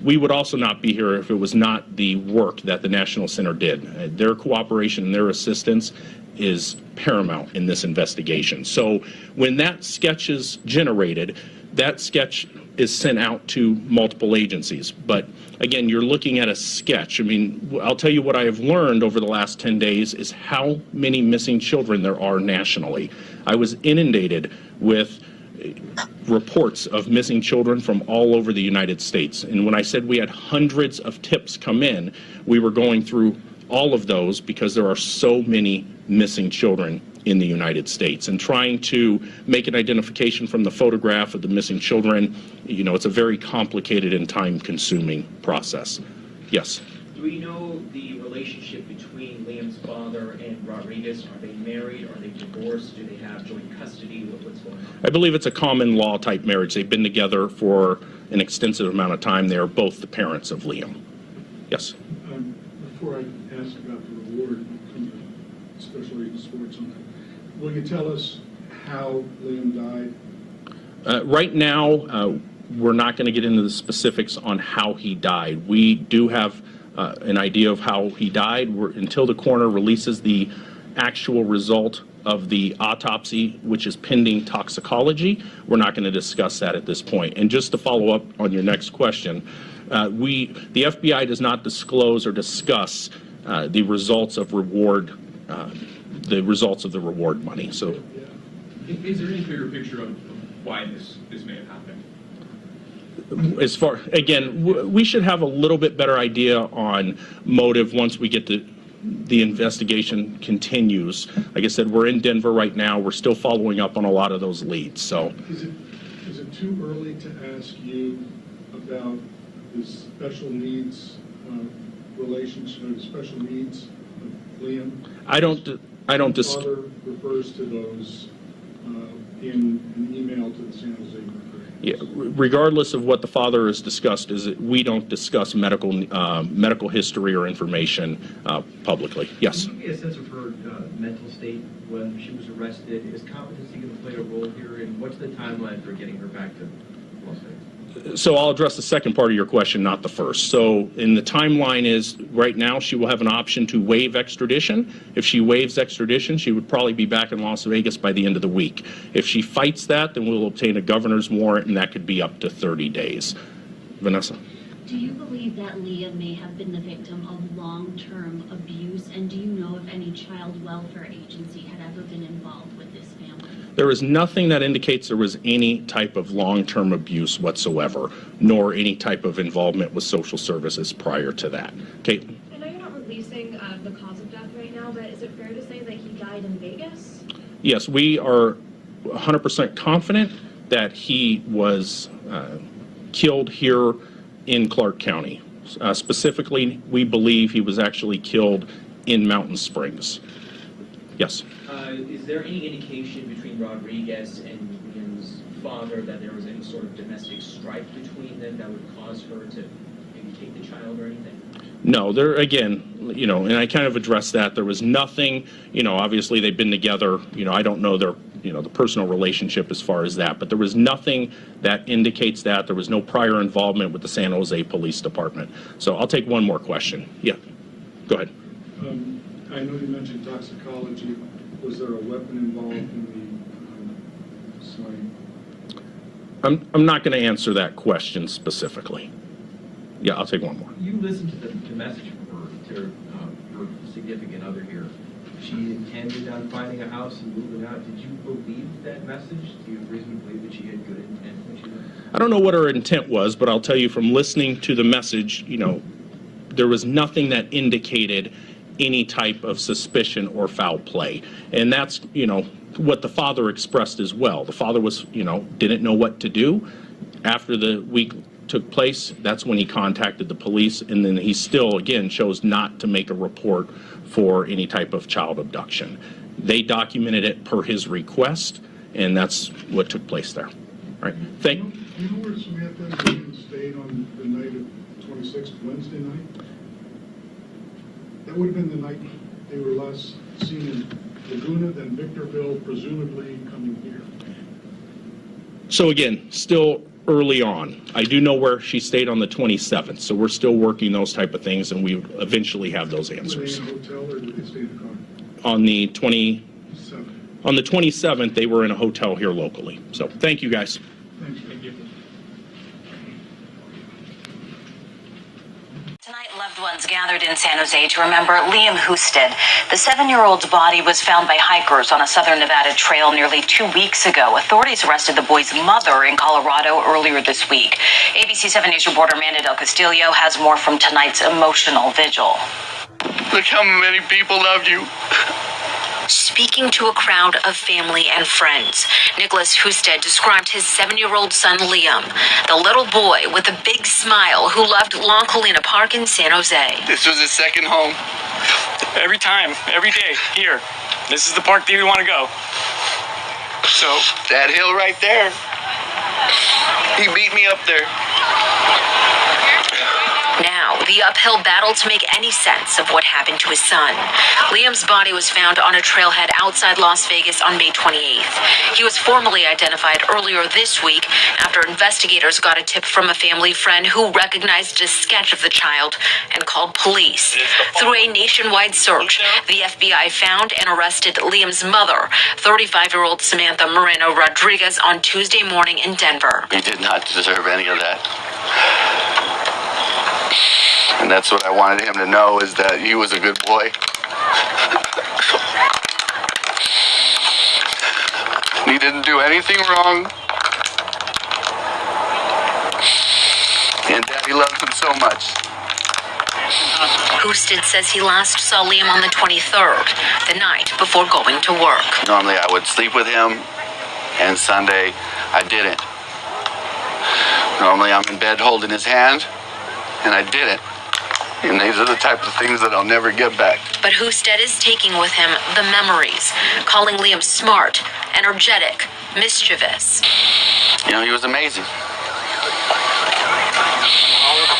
we would also not be here if it was not the work that the National Center did. Their cooperation and their assistance is paramount in this investigation. So when that sketch is generated, that sketch is sent out to multiple agencies. But again, you're looking at a sketch. I mean, I'll tell you what I have learned over the last 10 days is how many missing children there are nationally. I was inundated with reports of missing children from all over the United States. And when I said we had hundreds of tips come in, we were going through all of those because there are so many missing children in the United States, and trying to make an identification from the photograph of the missing children, you know, it's a very complicated and time-consuming process. Yes? Do we know the relationship between Liam's father and Rodriguez? Are they married? Are they divorced? Do they have joint custody? What's going on? I believe it's a common law type marriage. They've been together for an extensive amount of time. They are both the parents of Liam. Yes? Before I ask about the reward, Special Agent Sports on that, will you tell us how Liam died? Right now, we're not going to get into the specifics on how he died. We do have an idea of how he died. Until the coroner releases the actual result of the autopsy, which is pending toxicology, we're not going to discuss that at this point. And just to follow up on your next question, the FBI does not disclose or discuss the results of reward, the results of the reward money. So, is there any clearer picture of why this may have happened? as far, again, we should have a little bit better idea on motive once we get to the investigation continues. Like I said, we're in Denver right now. We're still following up on a lot of those leads. So, is it too early to ask you about the special needs relationship, or the special needs of Liam? I don't. Father refers to those in an email to the San Jose Mercury. Yeah, regardless of what the father has discussed, is that we don't discuss medical history or information publicly. Yes. Can you get a sense of her mental state when she was arrested? Is competency going to play a role here, and what's the timeline for getting her back to Las Vegas? So I'll address the second part of your question, not the first. So in the timeline is right now she will have an option to waive extradition. If she waives extradition, she would probably be back in Las Vegas by the end of the week. If she fights that, then we'll obtain a governor's warrant, and that could be up to 30 days. Vanessa? Do you believe that Liam may have been the victim of long-term abuse, and do you know if any child welfare agency had ever been involved with this family? There is nothing that indicates there was any type of long-term abuse whatsoever, nor any type of involvement with social services prior to that. Kate? I know you're not releasing the cause of death right now, but is it fair to say that he died in Vegas? Yes, we are 100% confident that he was killed here in Clark County. Specifically, we believe he was actually killed in Mountain Springs. Yes? Is there any indication between Rodriguez and Liam's father that there was any sort of domestic strife between them that would cause her to maybe take the child or anything? No, there again, you know, and I kind of addressed that. There was nothing, you know, obviously they've been together, you know, I don't know their, you know, the personal relationship as far as that, but there was nothing that indicates that. There was no prior involvement with the San Jose Police Department. So I'll take one more question. Yeah, go ahead. I know you mentioned toxicology. Was there a weapon involved in the slaying? I'm not going to answer that question specifically. Yeah, I'll take one more. You listened to the message from her, to her significant other here. She intended on finding a house and moving out. Did you believe that message? Do you reasonably believe that she had good intent when she left? I don't know what her intent was, but I'll tell you from listening to the message, you know, there was nothing that indicated any type of suspicion or foul play. And that's, you know, what the father expressed as well. The father was, you know, didn't know what to do. After the week took place, that's when he contacted the police, and then he still, again, chose not to make a report for any type of child abduction. They documented it per his request, and that's what took place there. All right. Do you know where Samantha stayed on the night of 26th, Wednesday night? That would have been the night they were last seen in Laguna, then Victorville, presumably coming here. So again, still early on. I do know where she stayed on the 27th, so we're still working those type of things, and we eventually have those answers. Were they in a hotel, or did they stay in a car? On the 27th, they were in a hotel here locally. So thank you, guys. Thank you. Tonight, loved ones gathered in San Jose to remember Liam Husted. The 7-year-old's body was found by hikers on a southern Nevada trail nearly 2 weeks ago. Authorities arrested the boy's mother in Colorado earlier this week. ABC 7 News reporter Amanda Del Castillo has more from tonight's emotional vigil. Look how many people loved you. Speaking to a crowd of family and friends, Nicholas Husted described his 7-year-old son Liam, the little boy with a big smile who loved La Colina Park in San Jose. This was his second home. Every time, every day, here. This is the park that we want to go. So, that hill right there, he beat me up there. Now, the uphill battle to make any sense of what happened to his son. Liam's body was found on a trailhead outside Las Vegas on May 28th. He was formally identified earlier this week after investigators got a tip from a family friend who recognized a sketch of the child and called police. Through a nationwide search, the FBI found and arrested Liam's mother, 35-year-old Samantha Moreno Rodriguez, on Tuesday morning in Denver. He did not deserve any of that. And that's what I wanted him to know, is that he was a good boy. He didn't do anything wrong. And Daddy loves him so much. Husted says he last saw Liam on the 23rd, the night before going to work. Normally I would sleep with him, and Sunday I didn't. Normally I'm in bed holding his hand, and I didn't. And these are the type of things that I'll never get back. But Husted is taking with him the memories, calling Liam smart, energetic, mischievous. You know, he was amazing.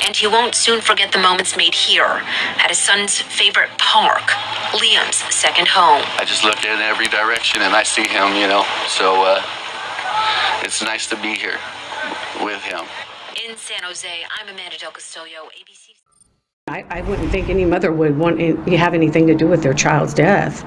And he won't soon forget the moments made here, at his son's favorite park, Liam's second home. I just look in every direction and I see him, you know. So it's nice to be here with him. In San Jose, I'm Amanda Del Castillo, ABC. I wouldn't think any mother would want to have anything to do with their child's death.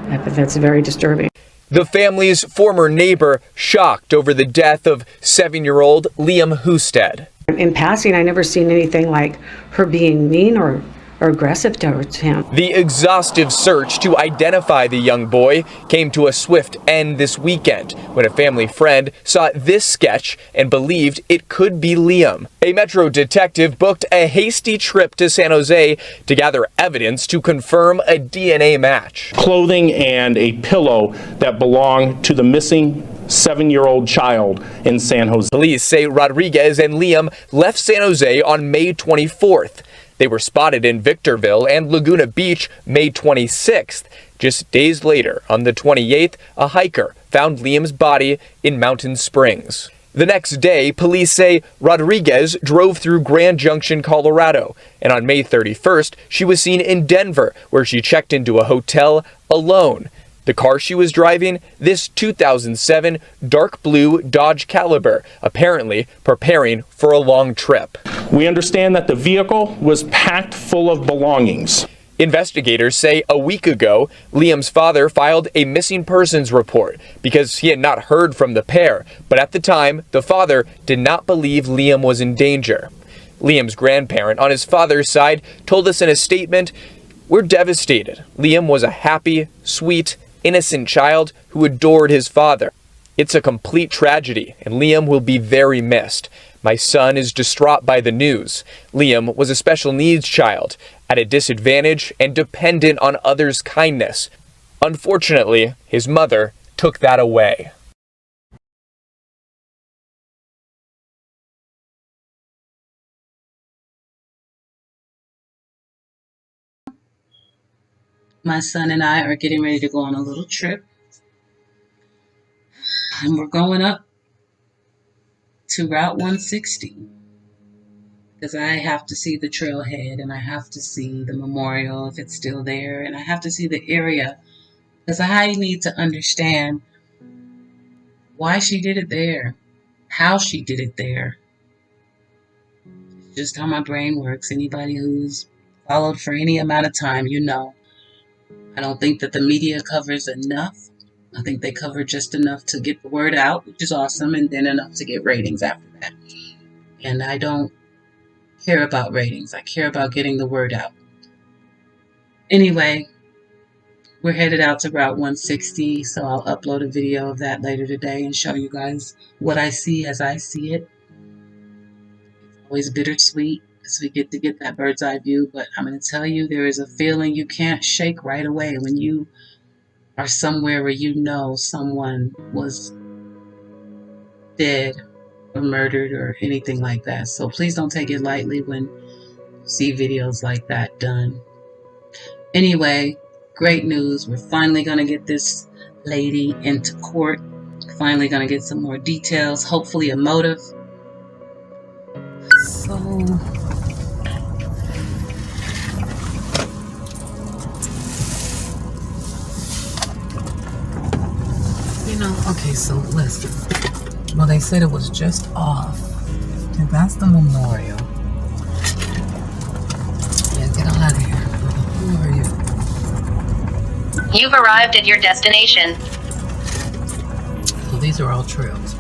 But that's very disturbing. The family's former neighbor shocked over the death of 7-year-old Liam Husted. In passing, I never seen anything like her being mean or aggressive towards him. The exhaustive search to identify the young boy came to a swift end this weekend when a family friend saw this sketch and believed it could be Liam. A Metro detective booked a hasty trip to San Jose to gather evidence to confirm a DNA match. Clothing and a pillow that belonged to the missing 7-year-old child in San Jose. Police say Rodriguez and Liam left San Jose on May 24th. They were spotted in Victorville and Laguna Beach May 26th. Just days later, on the 28th, a hiker found Liam's body in Mountain Springs. The next day, police say Rodriguez drove through Grand Junction, Colorado, and on May 31st, she was seen in Denver, where she checked into a hotel alone. The car she was driving, this 2007 dark blue Dodge Caliber, apparently preparing for a long trip. We understand that the vehicle was packed full of belongings. Investigators say a week ago, Liam's father filed a missing persons report because he had not heard from the pair, but at the time, the father did not believe Liam was in danger. Liam's grandparent on his father's side told us in a statement, "We're devastated. Liam was a happy, sweet, innocent child who adored his father. It's a complete tragedy, and Liam will be very missed. My son is distraught by the news. Liam was a special needs child, at a disadvantage and dependent on others' kindness. Unfortunately, his mother took that away." My son and I are getting ready to go on a little trip. And we're going up to Route 160. Because I have to see the trailhead and I have to see the memorial if it's still there. And I have to see the area. Because I need to understand why she did it there. How she did it there. It's just how my brain works. Anybody who's followed for any amount of time, you know. I don't think that the media covers enough. I think they cover just enough to get the word out, which is awesome, and then enough to get ratings after that. And I don't care about ratings. I care about getting the word out. Anyway, we're headed out to Route 160, so I'll upload a video of that later today and show you guys what I see as I see it. It's always bittersweet as we get to get that bird's eye view, but I'm going to tell you, there is a feeling you can't shake right away when you are somewhere where you know someone was dead or murdered or anything like that. So please don't take it lightly when you see videos like that done. Anyway, great news. We're finally going to get this lady into court. Finally going to get some more details, hopefully a motive. So, okay, so listen. Well, they said it was just off. And that's the memorial. Yeah, get on out of here. Who are you? You've arrived at your destination. So these are all trails.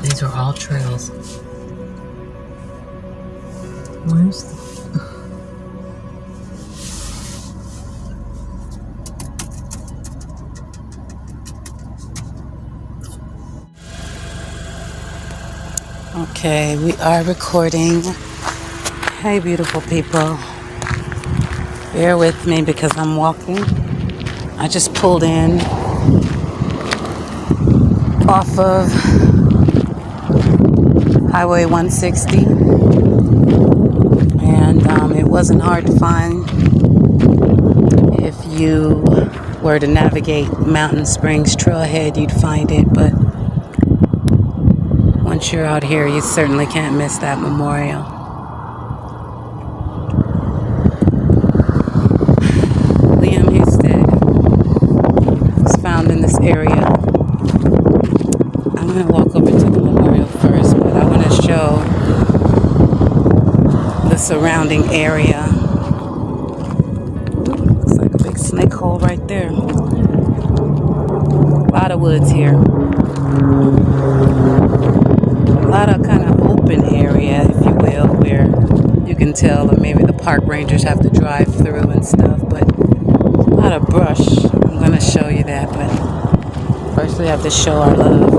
These are all trails. Where's the... Okay, we are recording. Hey, beautiful people. Bear with me because I'm walking. I just pulled in off of Highway 160. And it wasn't hard to find if you were to navigate Mountain Springs Trailhead, you'd find it, but once you're out here, you certainly can't miss that memorial. Liam Husted was found in this area. I'm going to walk over to the memorial first, but I want to show the surrounding area. Looks like a big snake hole right there. A lot of woods here. A lot of kind of open area, if you will, where you can tell, or maybe the park rangers have to drive through and stuff, but a lot of brush. I'm going to show you that, but first we have to show our love.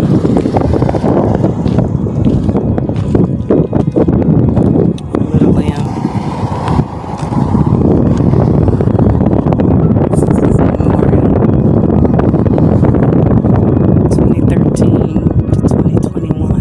Little Liam. This is his memorial. 2013 to 2021.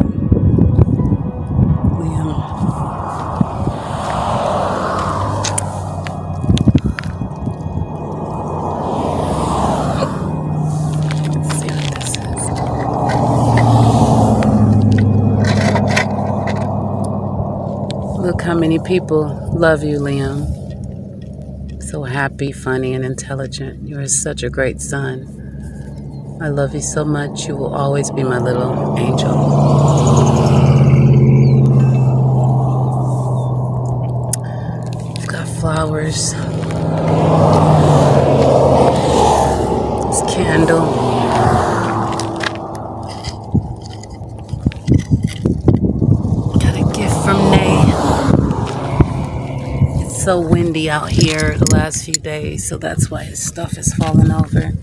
Look how many people love you, Liam. So happy, funny, and intelligent. You are such a great son. I love you so much. You will always be my little angel. We've got flowers. This candle. So windy out here the last few days, so that's why his stuff is falling over.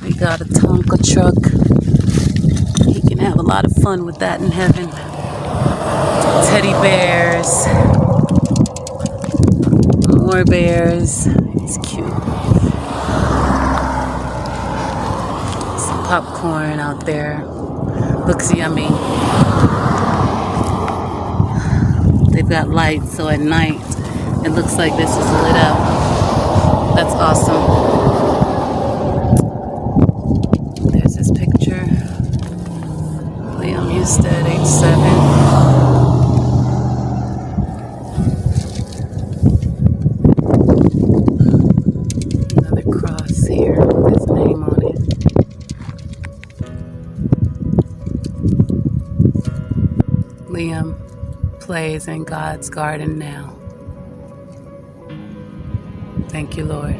We got a Tonka truck. He can have a lot of fun with that in heaven. Teddy bears. More bears. It's cute. Some popcorn out there. Looks yummy. They've got lights, so at night it looks like this is lit up. That's awesome. There's his picture. Liam Husted, age 7. Another cross here with his name on it. Liam plays in God's garden now. Thank you, Lord.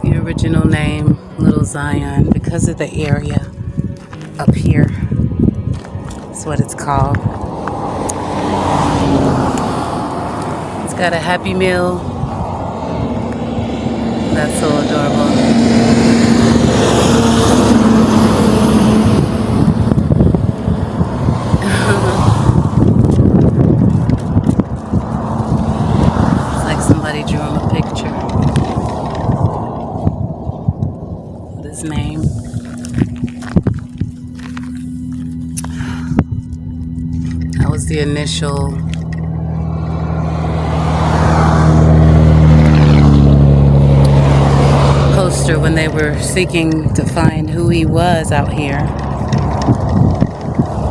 The original name, little Zion because of the area up here. That's what it's called. It's got a Happy Meal. That's so adorable. It's like somebody drew him a picture with his name. That was the initial poster when they were seeking to find who he was out here.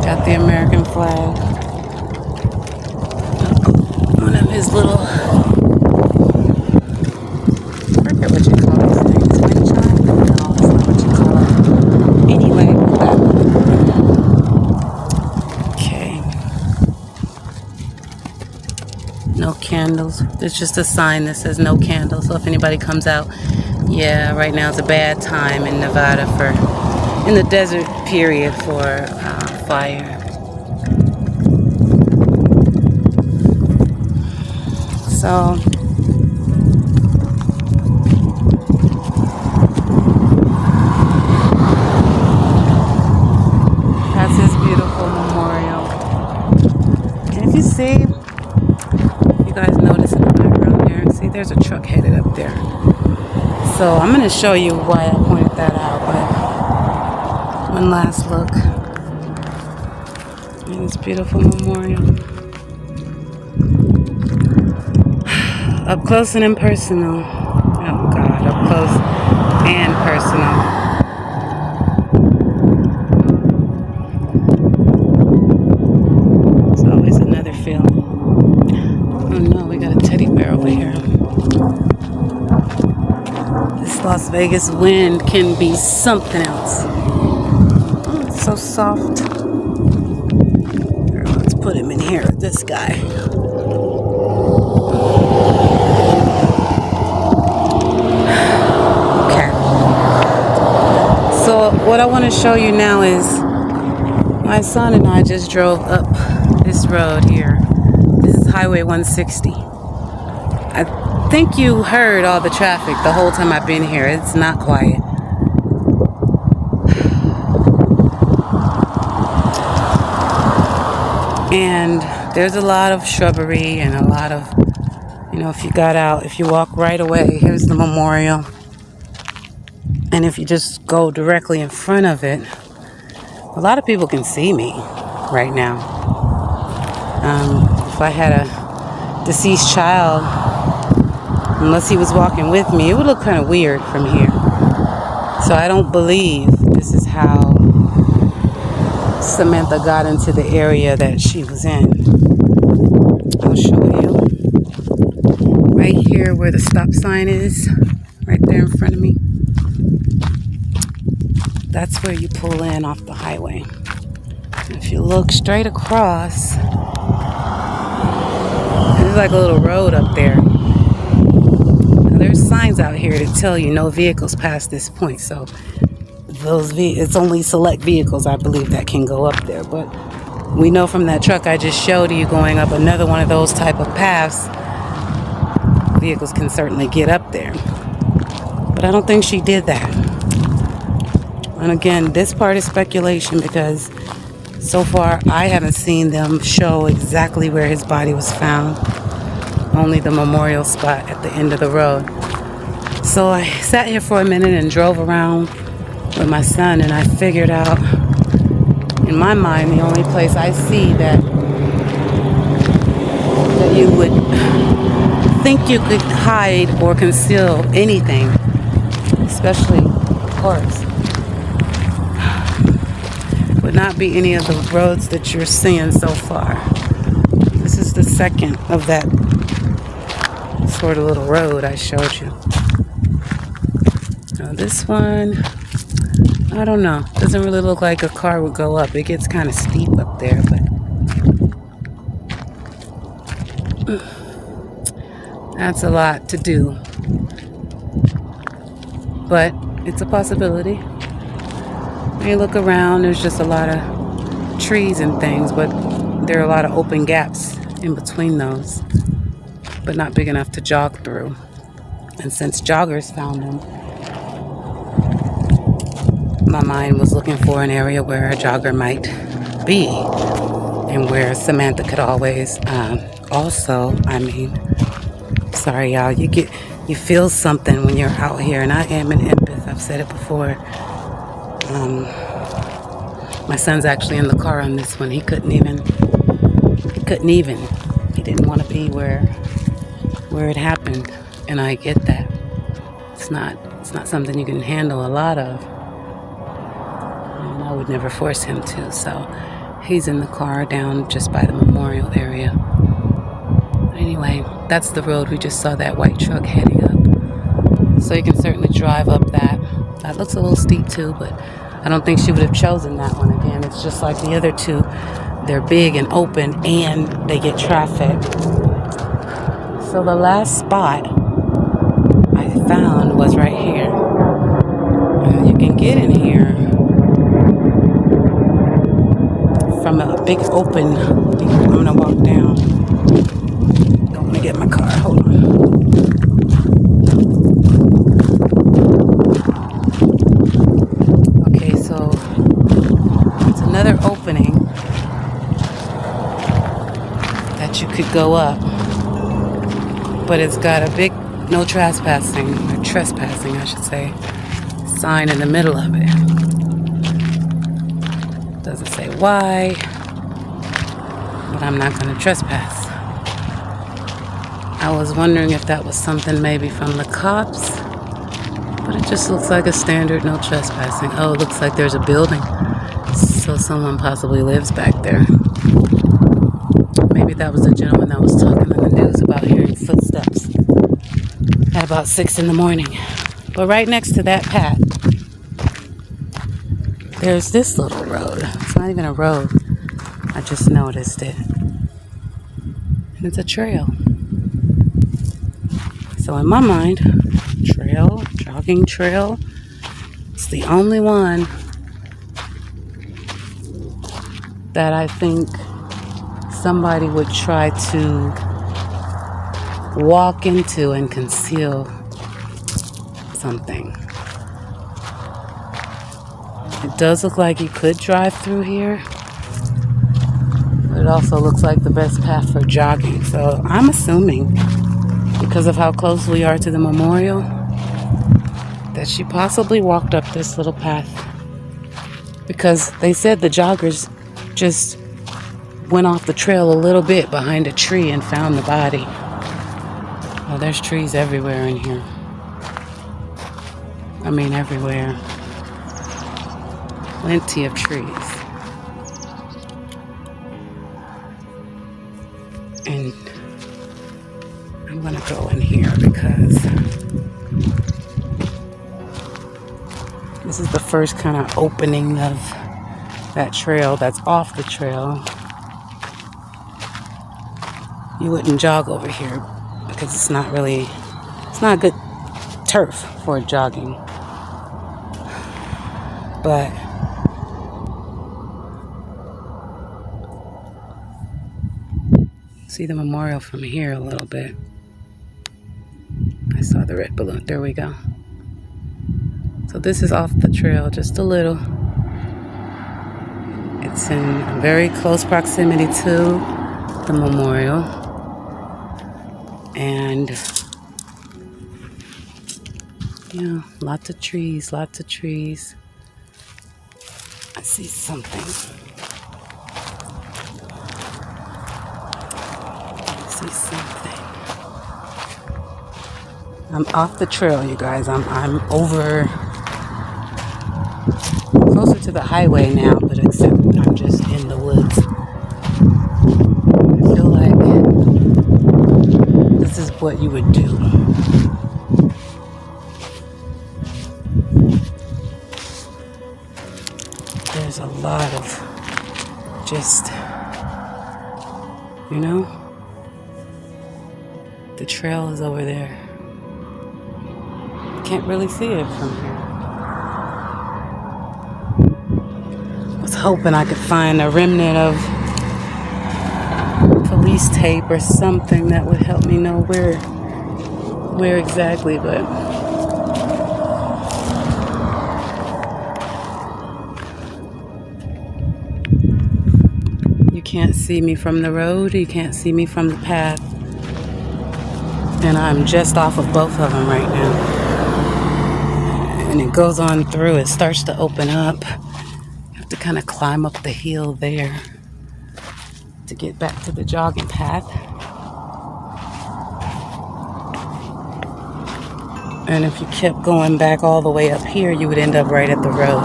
Got the American flag. One of his little, I forget what you call these things, wind chime? No, that's not what you call it. Anyway, okay. No candles. There's just a sign that says no candles. So if anybody comes out, yeah, right now is a bad time in Nevada in the desert period for fire. So that's his beautiful memorial. And if you see, you guys notice in the background there, see there's a truck headed up there. So I'm going to show you why I pointed that out, but one last look at this beautiful memorial. Up close and impersonal. Oh God, up close and personal. It's always another feeling. Oh no, we got a teddy bear over here. This Las Vegas wind can be something else. Oh, it's so soft. Here, let's put him in here with this guy. Okay. So what I want to show you now is my son and I just drove up this road here. This is Highway 160. I think you heard all the traffic the whole time I've been here. It's not quiet. And there's a lot of shrubbery and a lot of, if you got out, if you walk right away, here's the memorial. And if you just go directly in front of it, a lot of people can see me right now. If I had a deceased child, unless he was walking with me, it would look kind of weird from here. So I don't believe this is how Samantha got into the area that she was in. I'll show you. Right here where the stop sign is, right there in front of me. That's where you pull in off the highway. If you look straight across, there's like a little road up there. There's signs out here that tell you no vehicles past this point, so it's only select vehicles, I believe, that can go up there. But we know from that truck I just showed you going up another one of those type of paths, vehicles can certainly get up there. But I don't think she did that. And again, this part is speculation because so far I haven't seen them show exactly where his body was found. Only the memorial spot at the end of the road. So I sat here for a minute and drove around with my son, and I figured out, in my mind, the only place I see that you would think you could hide or conceal anything, especially cars, would not be any of the roads that you're seeing so far. This is the second of that sort of little road I showed you. Now this one, I don't know. Doesn't really look like a car would go up. It gets kind of steep up there, but that's a lot to do. But it's a possibility. When you look around, there's just a lot of trees and things, but there are a lot of open gaps in between those, but not big enough to jog through. And since joggers found him, my mind was looking for an area where a jogger might be and where Samantha could always sorry y'all, you feel something when you're out here, and I am an empath. I've said it before. My son's actually in the car on this one. He didn't want to be where it happened, and I get that. It's not something you can handle a lot of, and I would never force him to. So he's in the car down just by the memorial area. Anyway, that's the road. We just saw that white truck heading up, so you can certainly drive up that. That looks a little steep too, but I don't think she would have chosen that one again. It's just like the other two. They're big and open, and they get traffic. So the last spot I found was right here. You can get in here from a big open. I'm gonna walk down. Don't want to get my car. Hold on. Okay, so it's another opening that you could go up, but it's got a big no trespassing, or trespassing I should say, sign in the middle of it. Doesn't say why, but I'm not going to trespass. I was wondering if that was something maybe from the cops, but it just looks like a standard no trespassing. Oh, it looks like there's a building, so someone possibly lives back there. Maybe that was the gentleman that was talking in the news about hearing footsteps at about 6 in the morning. But right next to that path, there's this little road. It's not even a road. I just noticed it. And it's a trail. So in my mind, trail, jogging trail, it's the only one that I think somebody would try to walk into and conceal something. It does look like you could drive through here, but it also looks like the best path for jogging. So I'm assuming, because of how close we are to the memorial, that she possibly walked up this little path, because they said the joggers just went off the trail a little bit behind a tree and found the body. Oh, there's trees everywhere in here. I mean, everywhere. Plenty of trees. And I'm gonna go in here because this is the first kind of opening of that trail that's off the trail. You wouldn't jog over here because it's not good turf for jogging. But see the memorial from here a little bit. I saw the red balloon. There we go. So this is off the trail just a little. It's in very close proximity to the memorial. And yeah, lots of trees. I see something. I'm off the trail, you guys. I'm over closer to the highway now, but except I'm just in the woods. I feel like this is what you would do. There's a lot of just, the trail is over there. Can't really see it from here. hoping I could find a remnant of police tape or something that would help me know where exactly, but you can't see me from the road, you can't see me from the path, and I'm just off of both of them right now, and it goes on through, it starts to open up. You have to kind of climb up the hill there to get back to the jogging path. And if you kept going back all the way up here, you would end up right at the road.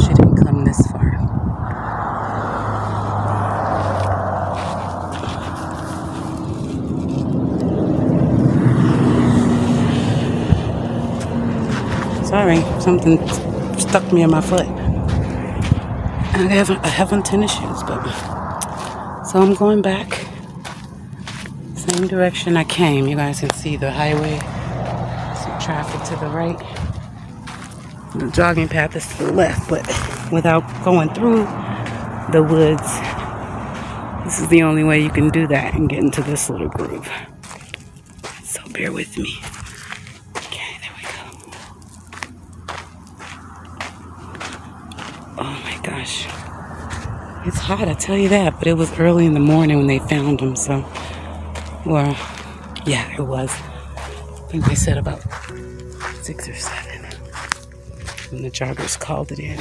She didn't come this far. Sorry, something stuck me in my foot. And I have on tennis shoes, but so I'm going back. Same direction I came. You guys can see the highway. Some traffic to the right. The jogging path is to the left, but without going through the woods, this is the only way you can do that and get into this little groove. So bear with me. Okay, there we go. Oh my gosh. It's hot, I tell you that, but it was early in the morning when they found him, so. Well, yeah, it was. I think they said about 6 or 7 when the joggers called it in.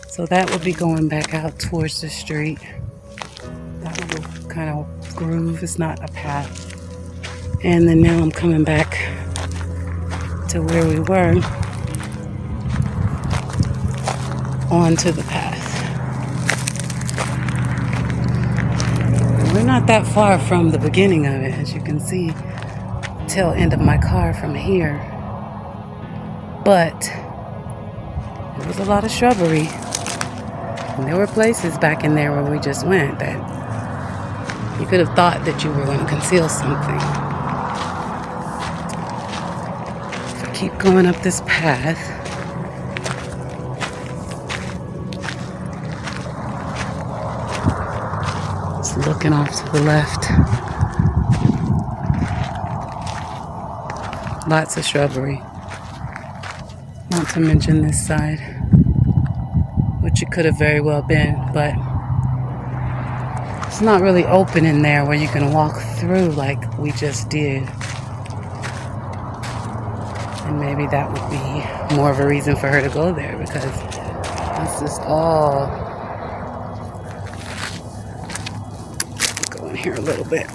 So that would be going back out towards the street. That little kind of groove is not a path. And then now I'm coming back to where we were, onto the path. We're not that far from the beginning of it, as you can see, tail end of my car from here. But there was a lot of shrubbery. And there were places back in there where we just went that you could have thought that you were going to conceal something. So keep going up this path. Looking off to the left. Lots of shrubbery. Not to mention this side, which it could have very well been, but it's not really open in there where you can walk through like we just did. And maybe that would be more of a reason for her to go there, because that's just all. Here a little bit.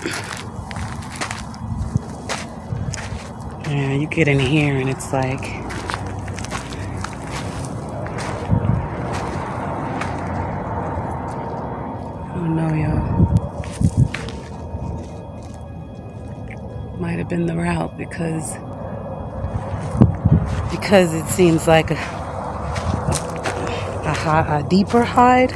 Yeah, you get in here and it's like I don't know, y'all. Might have been the route because it seems like a deeper hide.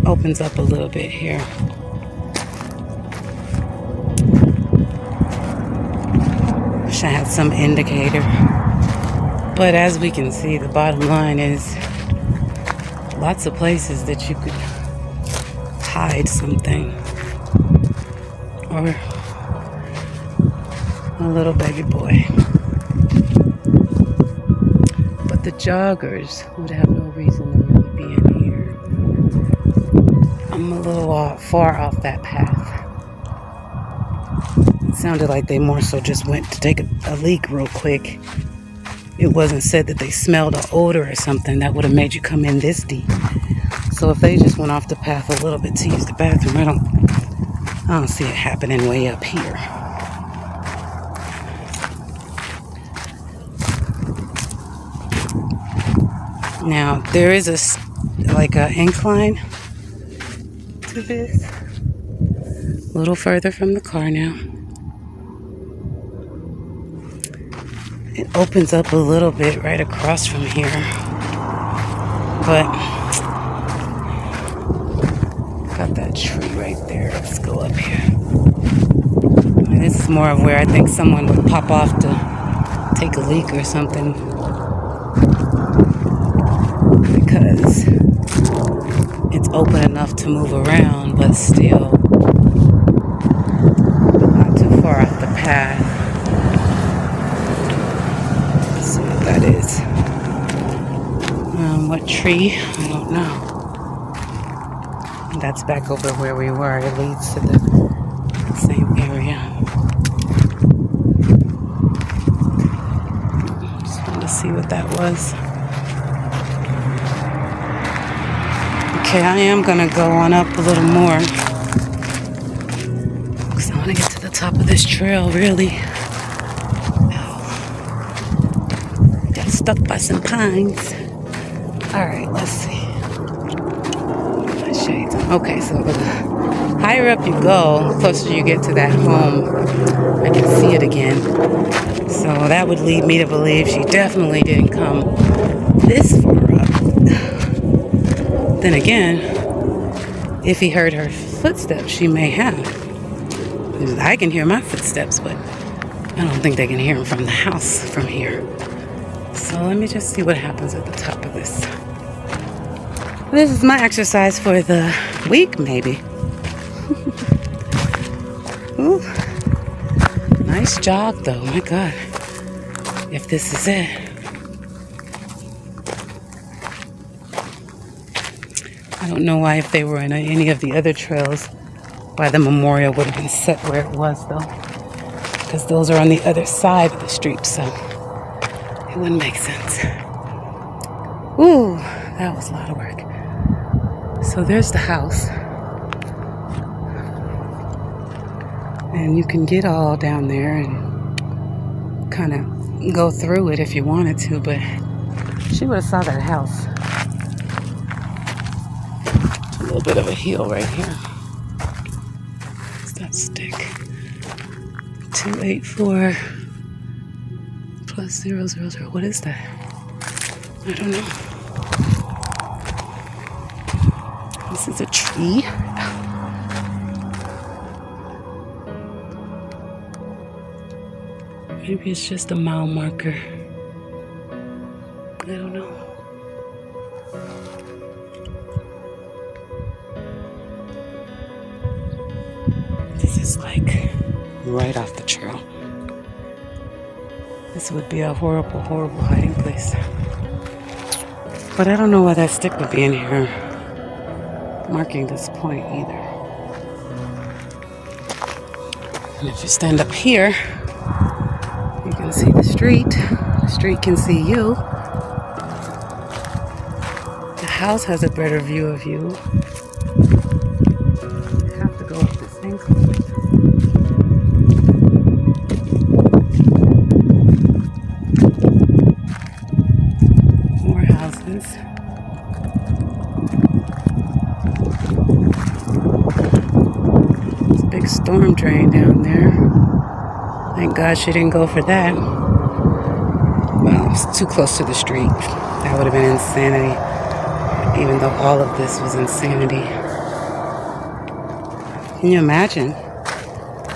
Opens up a little bit here. Wish I had some indicator. But as we can see, the bottom line is lots of places that you could hide something. Or a little baby boy. But the joggers would have no reason to really be in here. I'm a little far off that path. It sounded like they more so just went to take a leak real quick. It wasn't said that they smelled an odor or something that would have made you come in this deep. So if they just went off the path a little bit to use the bathroom, I don't see it happening way up here. Now there is a incline to this, a little further from the car now. It opens up a little bit right across from here, but got that tree right there. Let's go up here. It's more of where I think someone would pop off to take a leak or something. Because it's open enough to move around, but still not too far off the path. Let's see what that is. What tree? I don't know. That's back over where we were. It leads to the same area. Just wanted to see what that was. Okay, I am gonna go on up a little more because I want to get to the top of this trail, really. Ow. Got stuck by some pines. Alright, let's see. My shades. Okay, so the higher up you go, the closer you get to that home, I can see it again. So that would lead me to believe she definitely didn't come this far up. Then again, if he heard her footsteps, she may have. I can hear my footsteps, but I don't think they can hear them from the house from here. So let me just see what happens at the top of this. This is my exercise for the week, maybe. Ooh. Nice jog, though. My God. If this is it. I don't know why, if they were in any of the other trails, why the memorial would have been set where it was, though. Because those are on the other side of the street, so it wouldn't make sense. Ooh, that was a lot of work. So there's the house. And you can get all down there and kind of go through it if you wanted to, but she would have saw that house. A little bit of a hill right here. What's that stick? 284 plus 000. What is that? I don't know. This is a tree. Maybe it's just a mile marker. I don't know. This is like right off the trail. This would be a horrible, horrible hiding place. But I don't know why that stick would be in here marking this point either. And if you stand up here, you can see the street. The street can see you. The house has a better view of you. You have to go up this incline. More houses. There's a big storm drain down there. Thank God she didn't go for that. Well, it's too close to the street. That would have been insanity. Even though all of this was insanity. Can you imagine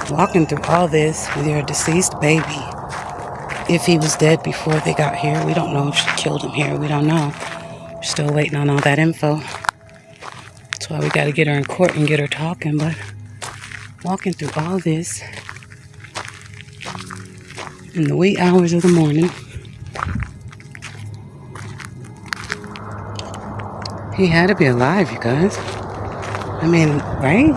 walking through all this with your deceased baby? If he was dead before they got here, we don't know if she killed him here. We don't know. We're still waiting on all that info. That's why we got to get her in court and get her talking. But walking through all this in the wee hours of the morning. He had to be alive, you guys. I mean, right?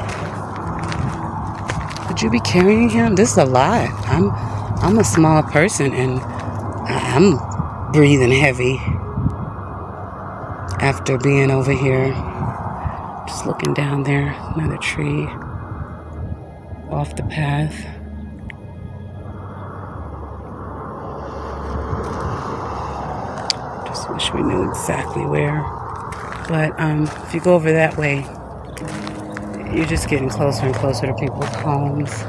Would you be carrying him? This is a lot. I'm a small person and I'm breathing heavy after being over here. Just looking down there, another tree off the path. Just wish we knew exactly where. But if you go over that way, you're just getting closer and closer to people's homes.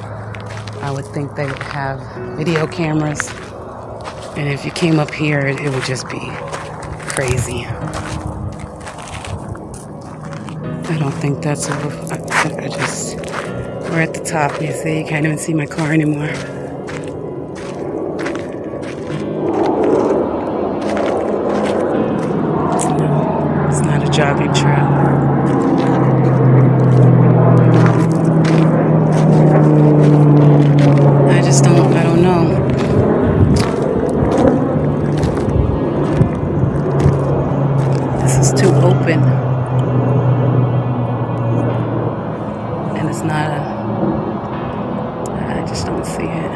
I would think they would have video cameras. And if you came up here, it would just be crazy. I don't think that's I just We're at the top. You see, you can't even see my car anymore. No, it's not a jogging trail. I don't know. This is too open. And it's not I just don't see it.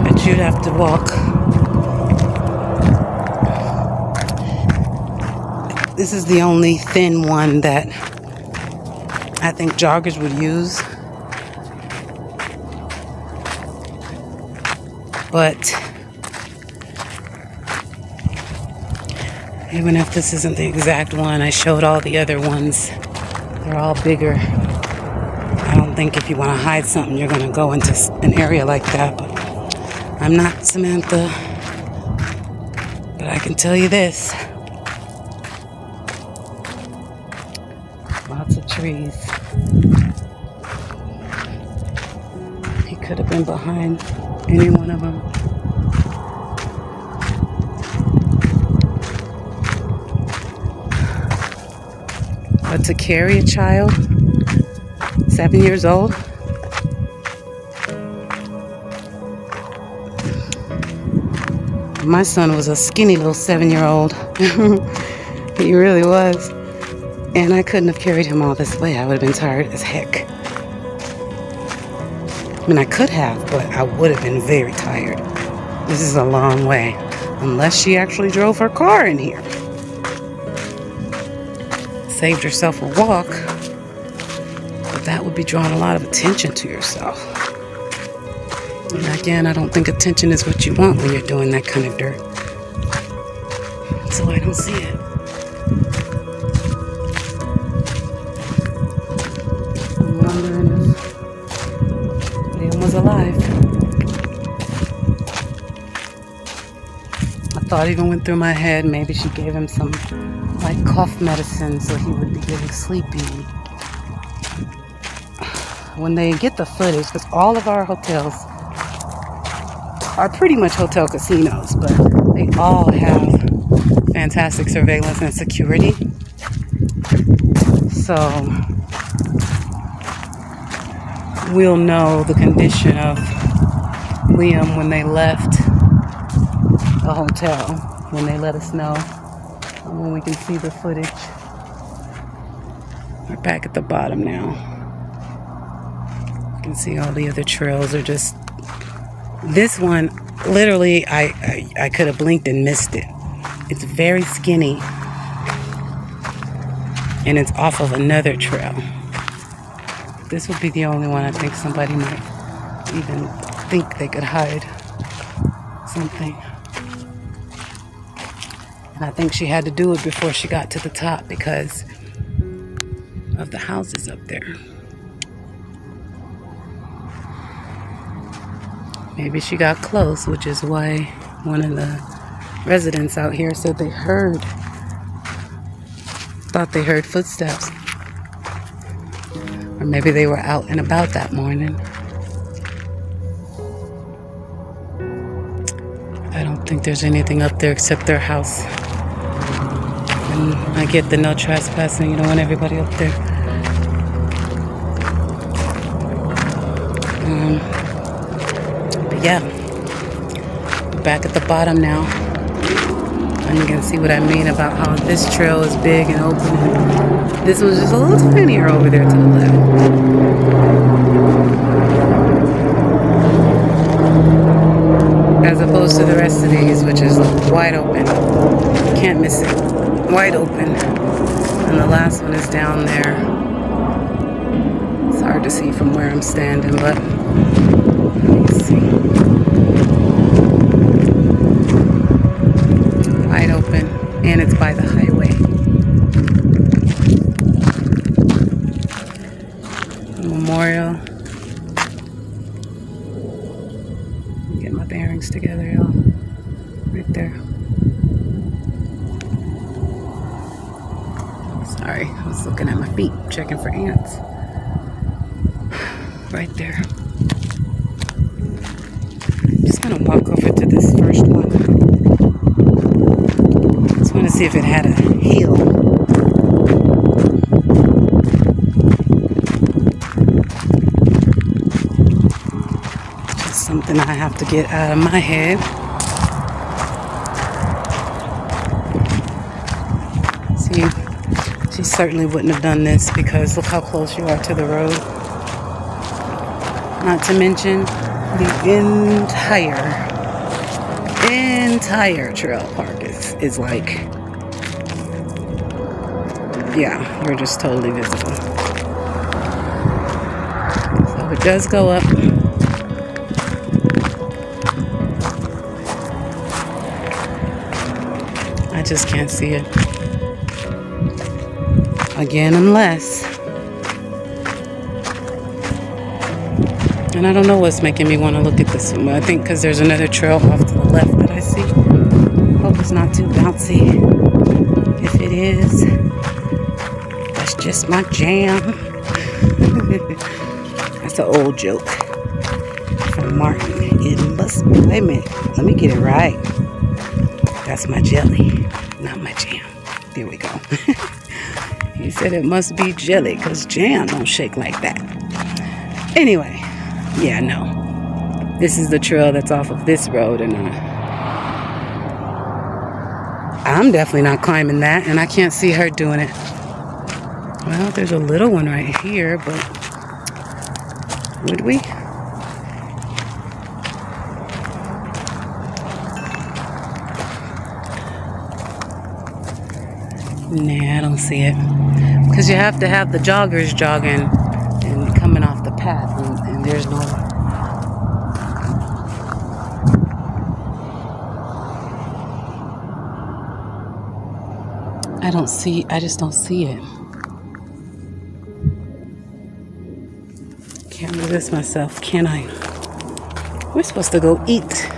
But you'd have to walk. This is the only thin one that I think joggers would use. But even if this isn't the exact one, I showed all the other ones. They're all bigger. I don't think if you want to hide something, you're going to go into an area like that. But I'm not Samantha. But I can tell you this. Lots of trees. He could have been behind any one of them. But to carry a child, 7 years old, my son was a skinny little 7-year-old. He really was. And I couldn't have carried him all this way. I would have been tired as heck. I mean, I could have, but I would have been very tired. This is a long way. Unless she actually drove her car in here. Saved herself a walk. But that would be drawing a lot of attention to yourself. And again, I don't think attention is what you want when you're doing that kind of dirt. So I don't see it. I'm wondering if Liam was alive. I thought even went through my head, maybe she gave him some like cough medicine so he would be getting sleepy. When they get the footage, because all of our hotels are pretty much hotel casinos, but they all have fantastic surveillance and security. So we'll know the condition of Liam when they left the hotel, when they let us know, and when we can see the footage. We're back at the bottom now. You can see all the other trails are just... This one, literally, I could have blinked and missed it. It's very skinny. And it's off of another trail. This would be the only one I think somebody might even think they could hide something. And I think she had to do it before she got to the top because of the houses up there. Maybe she got close, which is why one of the residents out here said they thought they heard footsteps. Or maybe they were out and about that morning. I don't think there's anything up there except their house. And I get the no trespassing, you don't want everybody up there. But yeah, we're back at the bottom now. And you can see what I mean about how this trail is big and open. And this was just a little tinier over there to the left. As opposed to the rest of these, which is wide open. Can't miss it. Wide open. And the last one is down there. It's hard to see from where I'm standing, but let me see. Wide open, and it's by the highway. Memorial. Get my bearings together, y'all. Right there. Sorry, I was just looking at my feet, checking for ants. Right there. Just gonna walk over to this first one. Just want to see if it had a heel. Just something I have to get out of my head. See, she certainly wouldn't have done this because look how close you are to the road. Not to mention the entire trail park is like, yeah, you're just totally visible. So it does go up. I just can't see it. Again, unless. And I don't know what's making me want to look at this one. I think because there's another trail off to the left that I see. Hope it's not too bouncy. If it is, that's just my jam. That's an old joke from Martin. It must be, wait a minute, let me get it right. That's my jelly, not my jam. There we go. He said it must be jelly because jam don't shake like that. Anyway. Yeah, no. This is the trail that's off of this road, and I'm definitely not climbing that, and I can't see her doing it. Well, there's a little one right here, but would we? Nah, I don't see it. Because you have to have the joggers jogging and coming off the path, and there's no. I just don't see it. Can't do this myself, can I? We're supposed to go eat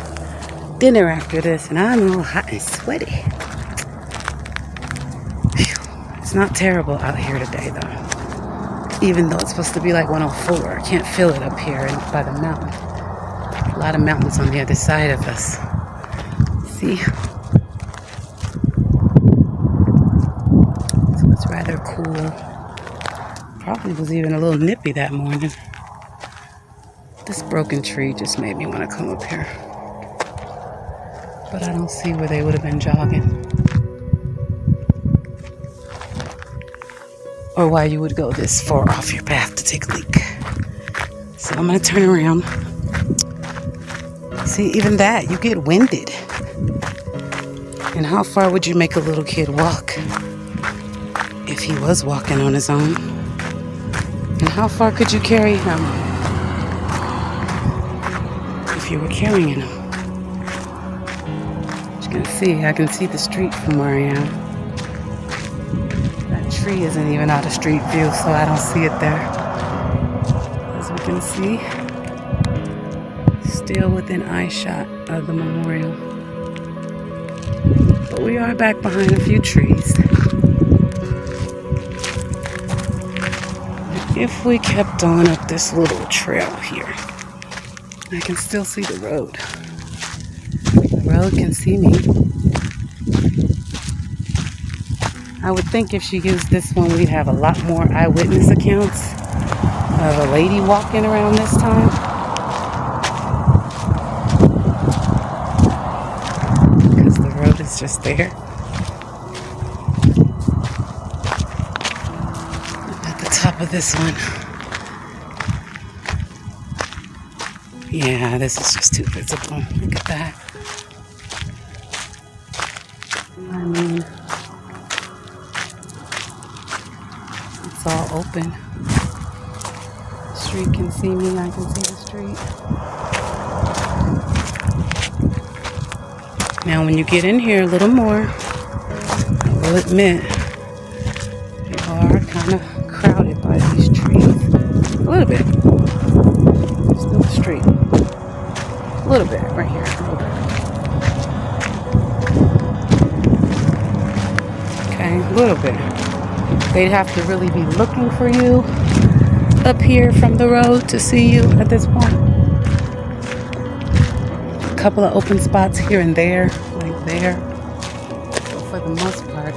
dinner after this, and I'm all hot and sweaty. Whew. It's not terrible out here today, though. Even though it's supposed to be like 104. I can't feel it up here by the mountain. A lot of mountains on the other side of us. See? So it's rather cool. Probably was even a little nippy that morning. This broken tree just made me want to come up here. But I don't see where they would have been jogging. Or why you would go this far off your path to take a leak. So I'm going to turn around. See, even that, you get winded. And how far would you make a little kid walk if he was walking on his own? And how far could you carry him if you were carrying him? As you can see, I can see the street from where I am. That tree isn't even out of street view, so I don't see it there. As we can see, still within eye shot of the memorial. But we are back behind a few trees. If we kept on up this little trail here, I can still see the road. The road can see me. I would think if she used this one, we'd have a lot more eyewitness accounts of a lady walking around this time. Because the road is just there. At the top of this one. Yeah, this is just too visible. Look at that. I mean, it's all open. The street can see me, I can see the street. Now when you get in here a little more, I will admit, you are kind of crowded by these trees. A little bit. Still the street. A little bit, right here, a little bit. Okay, a little bit. They'd have to really be looking for you up here from the road to see you at this point. A couple of open spots here and there, like there. But for the most part,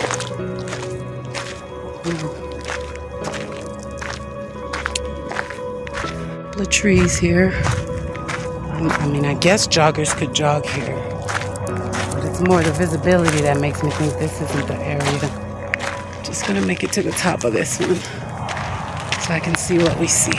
the trees here. I mean, I guess joggers could jog here, but it's more the visibility that makes me think this isn't the area. Just gonna make it to the top of this one so I can see what we see.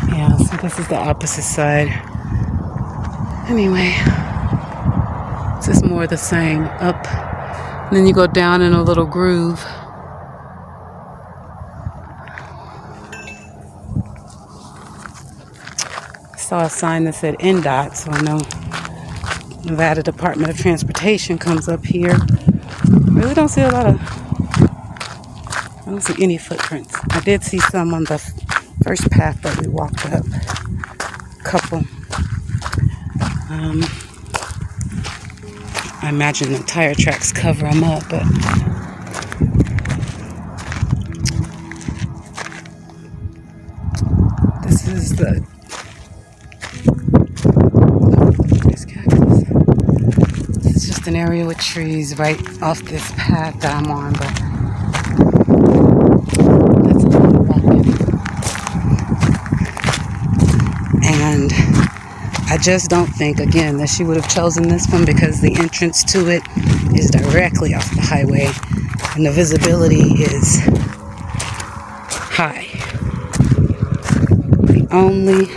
Yeah, so this is the opposite side. Anyway, it's just more of the same. Up, and then you go down in a little groove. Saw a sign that said NDOT, so I know Nevada Department of Transportation comes up here. Really don't see I don't see any footprints. I did see some on the first path that we walked up. Couple. I imagine the tire tracks cover them up, but this is the it's just an area with trees right off this path that I'm on, but that's a lot of walking. And I just don't think, again, that she would have chosen this one because the entrance to it is directly off the highway and the visibility is high. The only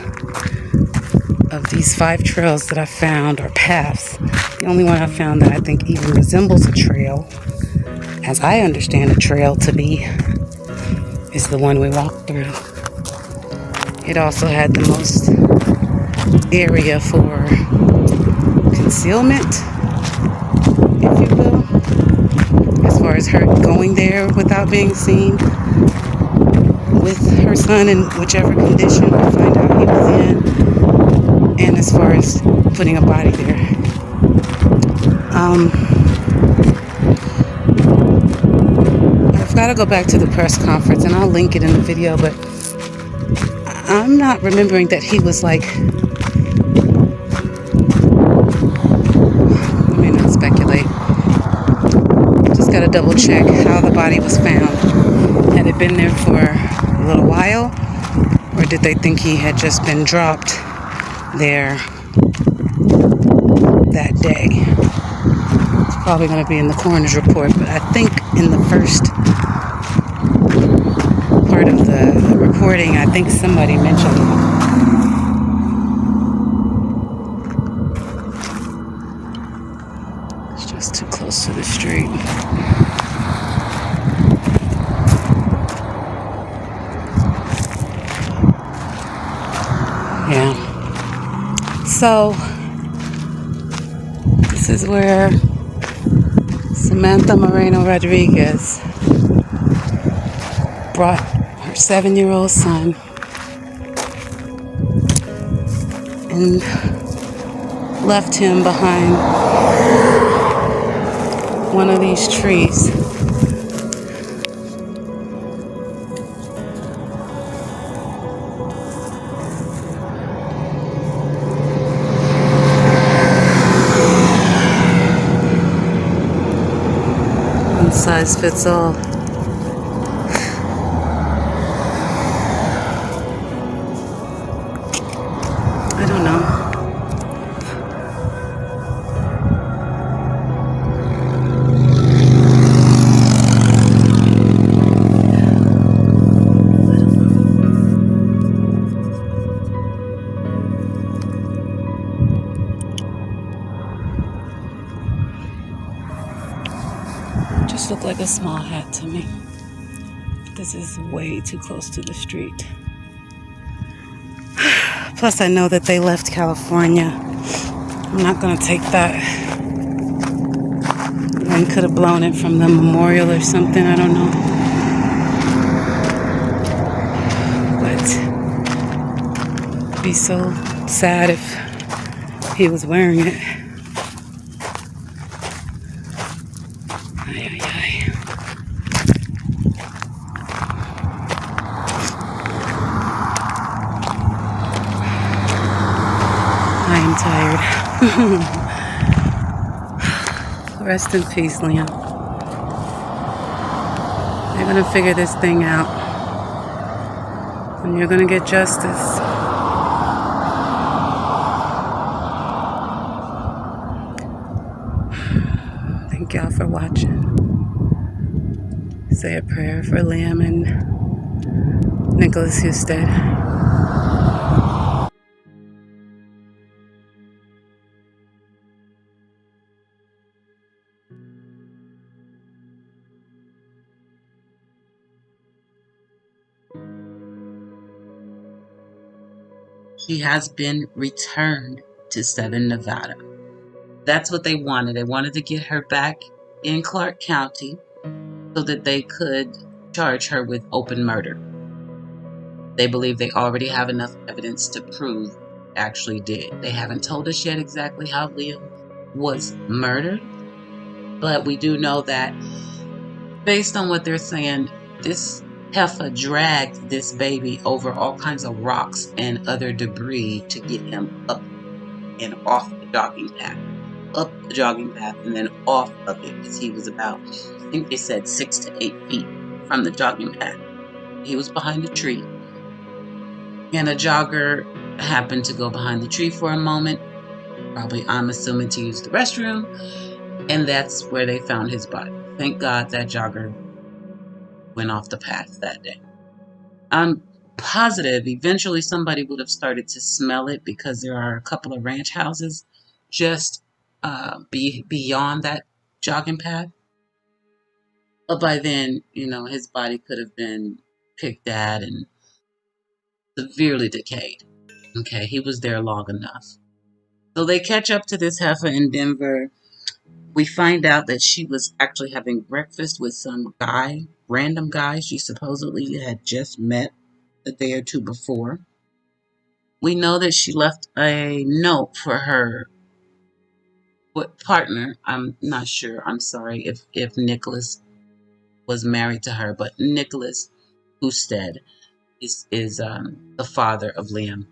of these 5 trails that I found, or paths, the only one I found that I think even resembles a trail, as I understand a trail to be, is the one we walked through. It also had the most area for concealment, if you will, as far as her going there without being seen with her son in whichever condition we find out he was in, and as far as putting a body there. I've got to go back to the press conference and I'll link it in the video, but I'm not remembering that he was like, let me not speculate, just got to double check how the body was found. Had it been there for a little while, or did they think he had just been dropped there that day? It's probably going to be in the coroner's report, but I think in the first part of the reporting, I think somebody mentioned it. It's just too close to the street. Yeah. So, this is where Samantha Moreno Rodriguez brought her 7-year-old son and left him behind one of these trees. One size fits all. I don't know. Just looked like a small hat to me. This is way too close to the street. Plus, I know that they left California. I'm not going to take that. One could have blown it from the memorial or something. I don't know. But it'd be so sad if he was wearing it. Ay, ay, ay. I am tired. Rest in peace, Liam. They're gonna figure this thing out, and you're gonna get justice. Thank y'all for watching. Say a prayer for Liam and Nicholas Husted. She has been returned to Southern Nevada. That's what they wanted. They wanted to get her back in Clark County so that they could charge her with open murder. They believe they already have enough evidence to prove she actually did. They haven't told us yet exactly how Liam was murdered, but we do know that based on what they're saying, this heifer dragged this baby over all kinds of rocks and other debris to get him up and off the jogging path. Up the jogging path and then off of it, because he was about, I think they said 6 to 8 feet from the jogging path. He was behind a tree, and a jogger happened to go behind the tree for a moment, probably, I'm assuming, to use the restroom, and that's where they found his body. Thank God that jogger went off the path that day. I'm positive eventually somebody would have started to smell it, because there are a couple of ranch houses just beyond that jogging path. But by then, his body could have been picked at and severely decayed. Okay, he was there long enough. So they catch up to this heifer in Denver. We find out that she was actually having breakfast with some guy, random guy she supposedly had just met a day or two before. We know that she left a note for her partner. I'm not sure. I'm sorry if Nicholas was married to her, but Nicholas Husted is the father of Liam.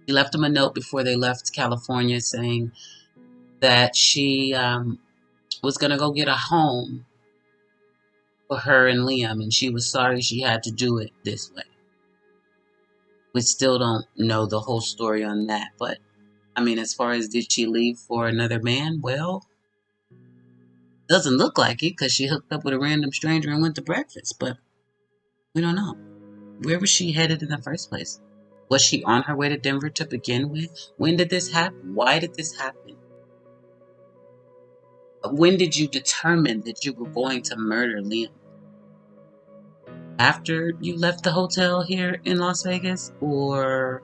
He left him a note before they left California saying that she was going to go get a home for her and Liam, and she was sorry she had to do it this way. We still don't know the whole story on that, but as far as did she leave for another man? Well, doesn't look like it, because she hooked up with a random stranger and went to breakfast, but we don't know. Where was she headed in the first place? Was she on her way to Denver to begin with? When did this happen? Why did this happen? When did you determine that you were going to murder Liam? After you left the hotel here in Las Vegas? Or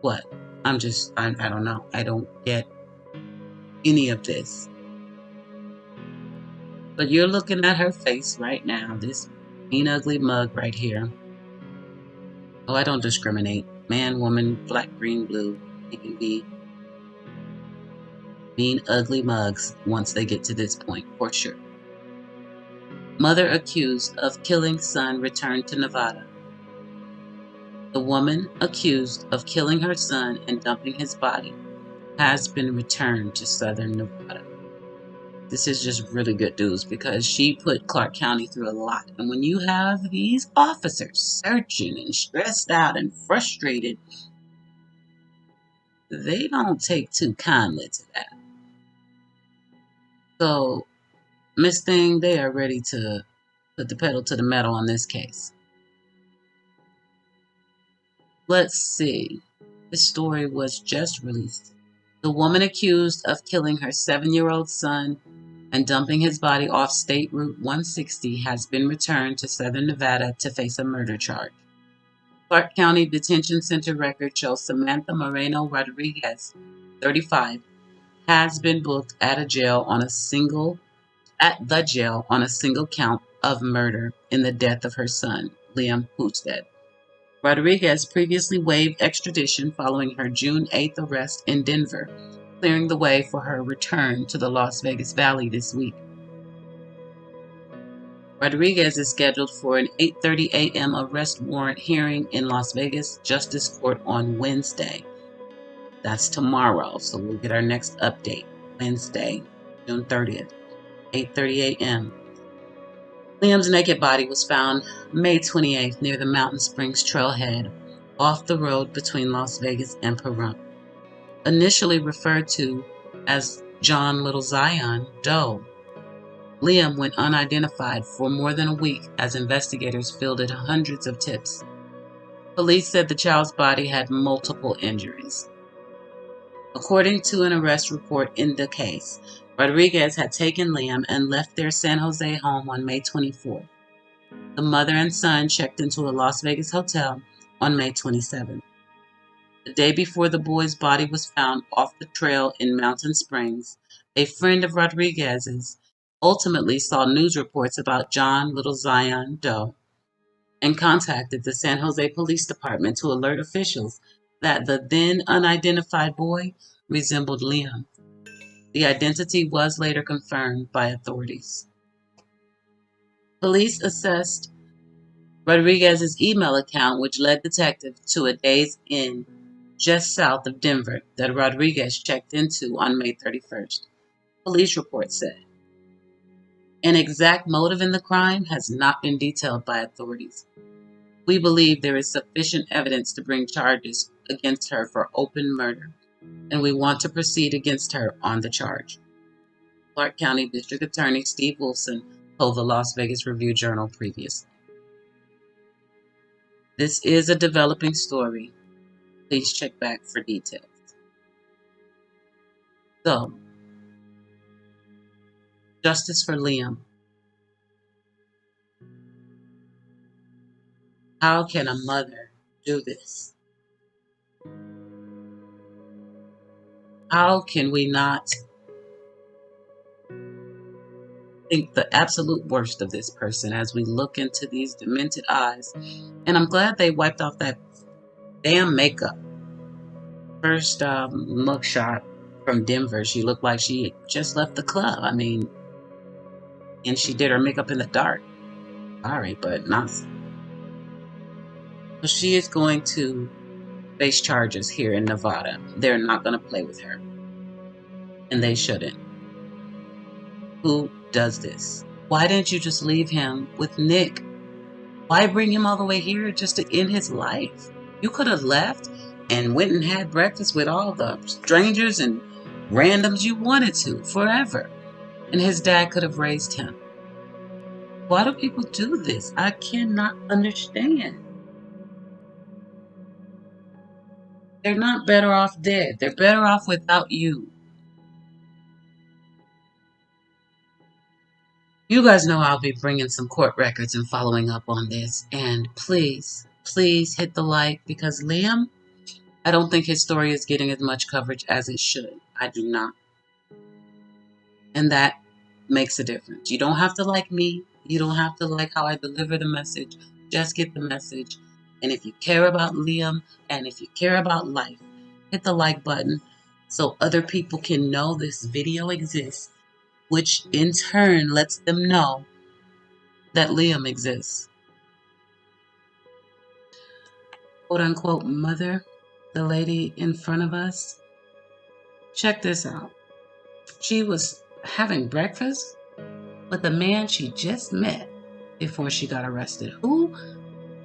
what? I don't know. I don't get any of this. But you're looking at her face right now. This mean, ugly mug right here. Oh, I don't discriminate. Man, woman, black, green, blue. They can be mean, ugly mugs once they get to this point, for sure. Mother accused of killing son returned to Nevada. The woman accused of killing her son and dumping his body has been returned to Southern Nevada. This is just really good news, because she put Clark County through a lot. And when you have these officers searching and stressed out and frustrated, they don't take too kindly to that. So, Miss Thing, they are ready to put the pedal to the metal on this case. Let's see. This story was just released. The woman accused of killing her 7-year-old son and dumping his body off State Route 160 has been returned to Southern Nevada to face a murder charge. Clark County Detention Center record shows Samantha Moreno Rodriguez, 35, has been booked at the jail on a single count of murder in the death of her son, Liam Husted. Rodriguez previously waived extradition following her June 8th arrest in Denver, clearing the way for her return to the Las Vegas Valley this week. Rodriguez is scheduled for an 8:30 a.m. arrest warrant hearing in Las Vegas Justice Court on Wednesday. That's tomorrow, so we'll get our next update Wednesday, June 30th, 8:30 a.m. Liam's naked body was found May 28th near the Mountain Springs Trailhead, off the road between Las Vegas and Pahrump. Initially referred to as John Little Zion Doe, Liam went unidentified for more than a week as investigators fielded hundreds of tips. Police said the child's body had multiple injuries. According to an arrest report in the case, Rodriguez had taken Liam and left their San Jose home on May 24th. The mother and son checked into a Las Vegas hotel on May 27th. The day before the boy's body was found off the trail in Mountain Springs, a friend of Rodriguez's ultimately saw news reports about John Little Zion Doe and contacted the San Jose Police Department to alert officials that the then unidentified boy resembled Liam. The identity was later confirmed by authorities. Police assessed Rodriguez's email account, which led detectives to a Days Inn just south of Denver that Rodriguez checked into on May 31st. Police reports said an exact motive in the crime has not been detailed by authorities. We believe there is sufficient evidence to bring charges against her for open murder, and we want to proceed against her on the charge. Clark County District Attorney Steve Wilson told the Las Vegas Review-Journal previously. This is a developing story. Please check back for details. So, justice for Liam. How can a mother do this? How can we not think the absolute worst of this person as we look into these demented eyes? And I'm glad they wiped off that damn makeup. First mugshot from Denver, she looked like she had just left the club. I mean, and she did her makeup in the dark. Sorry, but not. So she is going to face charges here in Nevada. They're not going to play with her. And they shouldn't. Who does this? Why didn't you just leave him with Nick? Why bring him all the way here just to end his life? You could have left and went and had breakfast with all the strangers and randoms you wanted to forever. And his dad could have raised him. Why do people do this? I cannot understand. They're not better off dead. They're better off without you. You guys know I'll be bringing some court records and following up on this. And please, please hit the like, because Liam, I don't think his story is getting as much coverage as it should. I do not. And that makes a difference. You don't have to like me. You don't have to like how I deliver the message. Just get the message. And if you care about Liam and if you care about life, hit the like button so other people can know this video exists, which in turn lets them know that Liam exists. Quote unquote mother, the lady in front of us. Check this out. She was having breakfast with a man she just met before she got arrested. Who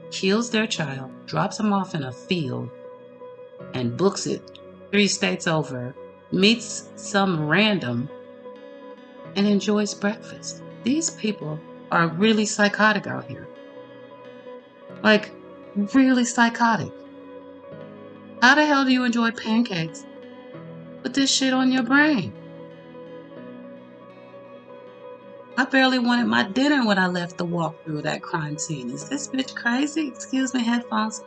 kills their child, drops him off in a field, and books it 3 states over, meets some random, and enjoys breakfast. These people are really psychotic out here. Like, really psychotic. How the hell do you enjoy pancakes with this shit on your brain? I barely wanted my dinner when I left the walkthrough of that crime scene. Is this bitch crazy? Excuse me, headphones.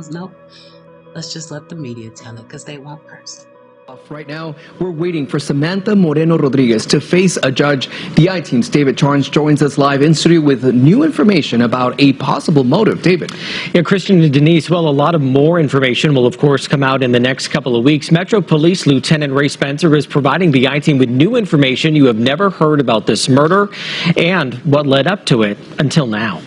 Nope. Let's just let the media tell it, because they won't curse. Right now, we're waiting for Samantha Moreno Rodriguez to face a judge. The I-Team's David Torrance joins us live in studio with new information about a possible motive. David. Yeah, Christian and Denise, well, a lot of more information will, of course, come out in the next couple of weeks. Metro Police Lieutenant Ray Spencer is providing the I-Team with new information. You have never heard about this murder and what led up to it until now.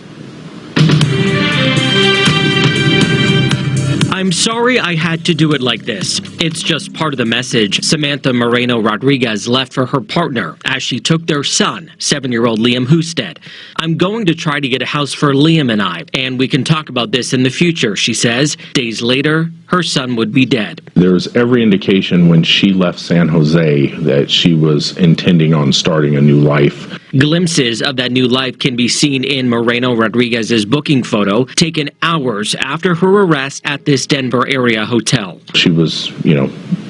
I'm sorry I had to do it like this. It's just part of the message Samantha Moreno Rodriguez left for her partner as she took their son, 7-year-old Liam Husted. I'm going to try to get a house for Liam and I, and we can talk about this in the future, she says. Days later, her son would be dead. There's every indication when she left San Jose that she was intending on starting a new life. Glimpses of that new life can be seen in Moreno Rodriguez's booking photo taken hours after her arrest at this Denver area hotel. She was,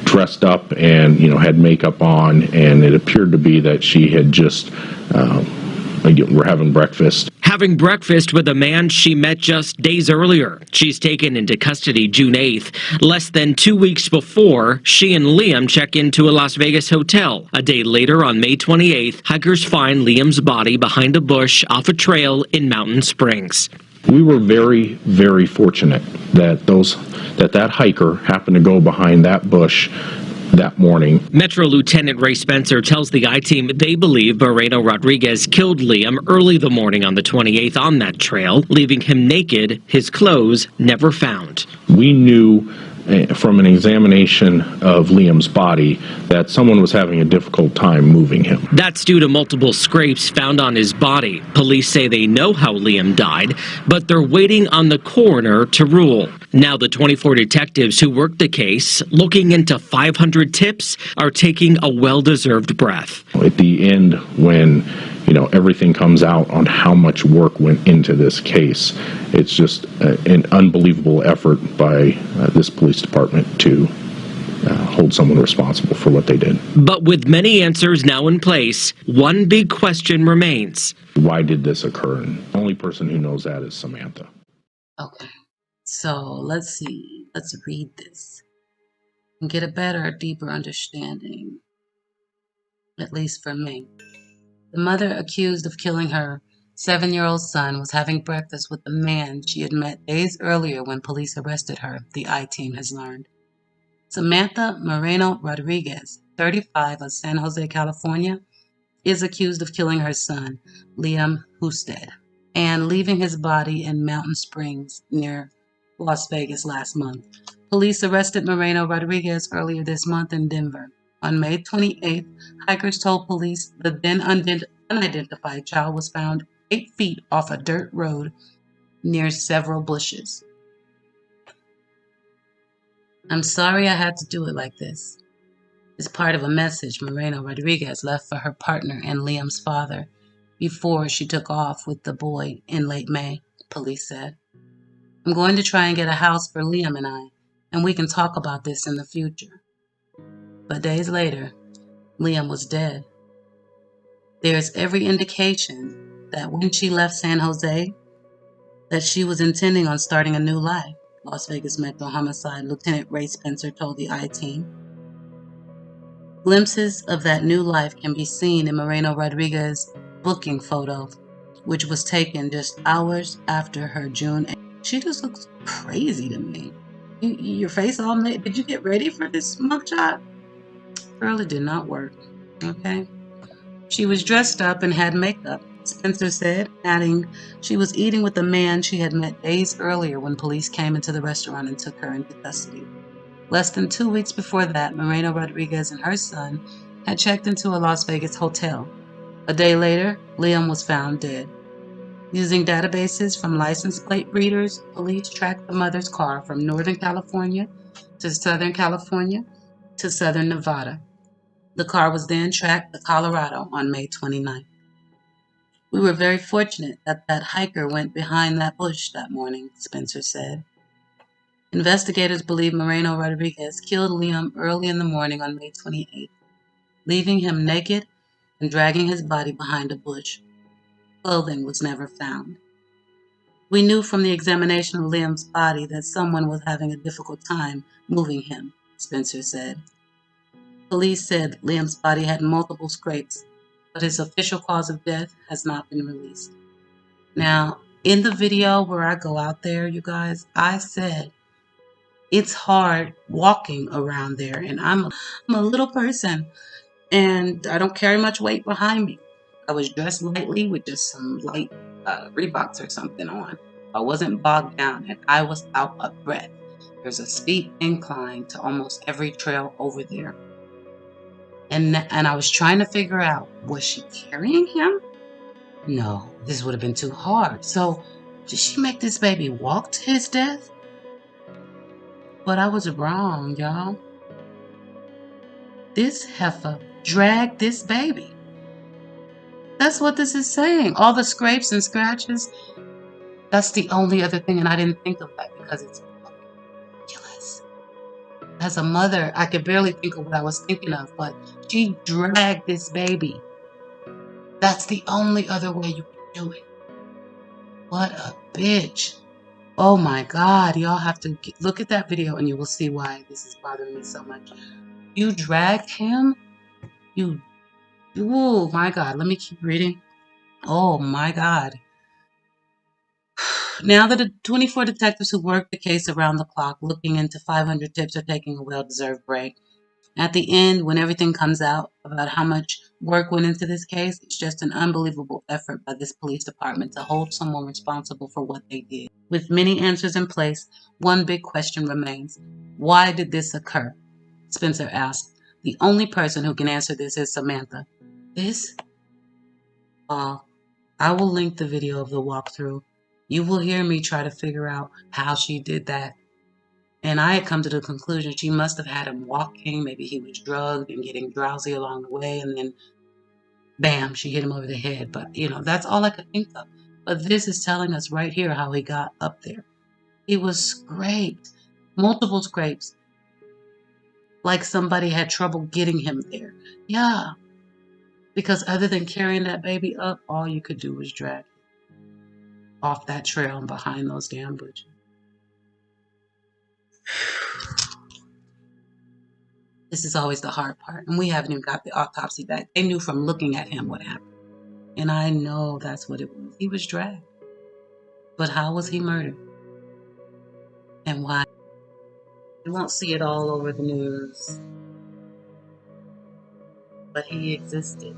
dressed up and, had makeup on, and it appeared to be that she had just, were having breakfast. Having breakfast with a man she met just days earlier. She's taken into custody June 8th. Less than 2 weeks before, she and Liam check into a Las Vegas hotel. A day later, on May 28th, hikers find Liam's body behind a bush off a trail in Mountain Springs. We were very, very fortunate that that hiker happened to go behind that bush that morning. Metro Lieutenant Ray Spencer tells the I-Team they believe Moreno Rodriguez killed Liam early the morning on the 28th on that trail, leaving him naked, his clothes never found. We knew from an examination of Liam's body that someone was having a difficult time moving him. That's due to multiple scrapes found on his body. Police say they know how Liam died, but they're waiting on the coroner to rule. Now the 24 detectives who worked the case, looking into 500 tips, are taking a well-deserved breath. At the end, when everything comes out on how much work went into this case, it's just an unbelievable effort by this police department to hold someone responsible for what they did. But with many answers now in place, one big question remains. Why did this occur? And the only person who knows that is Samantha. Okay, so let's see. Let's read this and get a better, deeper understanding, at least for me. The mother accused of killing her 7-year-old son was having breakfast with the man she had met days earlier when police arrested her, the I-Team has learned. Samantha Moreno Rodriguez, 35, of San Jose, California, is accused of killing her son, Liam Husted, and leaving his body in Mountain Springs near Las Vegas last month. Police arrested Moreno Rodriguez earlier this month in Denver. On May 28th, hikers told police the then unidentified child was found 8 feet off a dirt road near several bushes. I'm sorry I had to do it like this. It's part of a message Moreno Rodriguez left for her partner and Liam's father before she took off with the boy in late May, police said. I'm going to try and get a house for Liam and I, and we can talk about this in the future. But days later, Liam was dead. There's every indication that when she left San Jose, that she was intending on starting a new life, Las Vegas Metro Homicide Lieutenant Ray Spencer told the I-Team. Glimpses of that new life can be seen in Moreno Rodriguez's booking photo, which was taken just hours after her June 8th. She just looks crazy to me. Your face all made. Did you get ready for this mugshot? Girl, it did not work. Okay. She was dressed up and had makeup, Spencer said, adding she was eating with a man she had met days earlier when police came into the restaurant and took her into custody. Less than 2 weeks before that, Moreno Rodriguez and her son had checked into a Las Vegas hotel. A day later, Liam was found dead. Using databases from license plate readers, police tracked the mother's car from Northern California to Southern California to Southern Nevada. The car was then tracked to Colorado on May 29th. We were very fortunate that that hiker went behind that bush that morning, Spencer said. Investigators believe Moreno Rodriguez killed Liam early in the morning on May 28th, leaving him naked and dragging his body behind a bush. Clothing was never found. We knew from the examination of Liam's body that someone was having a difficult time moving him, Spencer said. Police said Liam's body had multiple scrapes, but his official cause of death has not been released. Now, in the video where I go out there, you guys, I said it's hard walking around there, and I'm a little person, and I don't carry much weight behind me. I was dressed lightly with just some light Reeboks or something on. I wasn't bogged down, and I was out of breath. There's a steep incline to almost every trail over there. And I was trying to figure out, was she carrying him? No, this would have been too hard. So, did she make this baby walk to his death? But I was wrong, y'all. This heifer dragged this baby. That's what this is saying. All the scrapes and scratches. That's the only other thing, and I didn't think of that because it's ridiculous. As a mother, I could barely think of what I was thinking of, but she dragged this baby. That's the only other way you can do it. What a bitch. Oh my God, y'all have to look at that video and you will see why this is bothering me so much. You dragged him? Oh my God, let me keep reading. Oh my God. Now that the 24 detectives who worked the case around the clock looking into 500 tips are taking a well-deserved break. At the end, when everything comes out about how much work went into this case, it's just an unbelievable effort by this police department to hold someone responsible for what they did. With many answers in place, one big question remains. Why did this occur? Spencer asked. The only person who can answer this is Samantha. This? I will link the video of the walkthrough. You will hear me try to figure out how she did that. And I had come to the conclusion she must have had him walking. Maybe he was drugged and getting drowsy along the way. And then, bam, she hit him over the head. But, that's all I could think of. But this is telling us right here how he got up there. He was scraped. Multiple scrapes. Like somebody had trouble getting him there. Yeah. Because other than carrying that baby up, all you could do was drag him off that trail and behind those damn bushes. This is always the hard part. And we haven't even got the autopsy back. They knew from looking at him what happened. And I know that's what it was. He was dragged. But how was he murdered? And why? You won't see it all over the news. But he existed.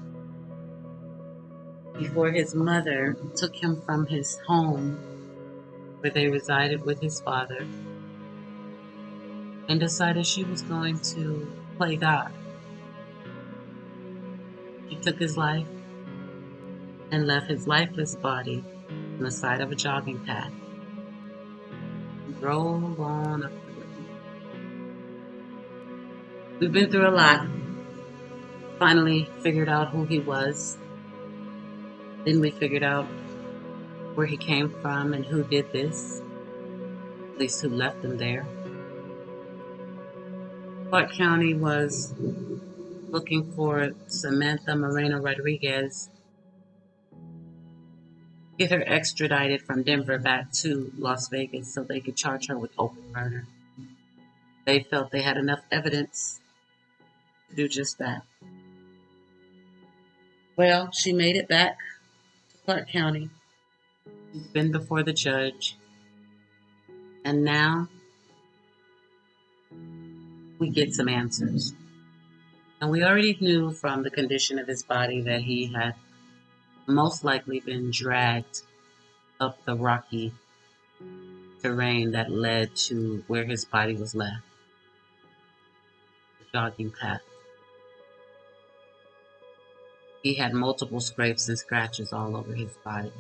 Before his mother took him from his home where they resided with his father and decided she was going to play God. He took his life and left his lifeless body on the side of a jogging path and drove on up the road. We've been through a lot. Finally figured out who he was. Then we figured out where he came from and who did this, at least who left him there. Clark County was looking for Samantha Moreno Rodriguez, get her extradited from Denver back to Las Vegas so they could charge her with open murder. They felt they had enough evidence to do just that. Well, she made it back to Clark County. She's been before the judge. And now we get some answers. And we already knew from the condition of his body that he had most likely been dragged up the rocky terrain that led to where his body was left. The jogging path. He had multiple scrapes and scratches all over his body.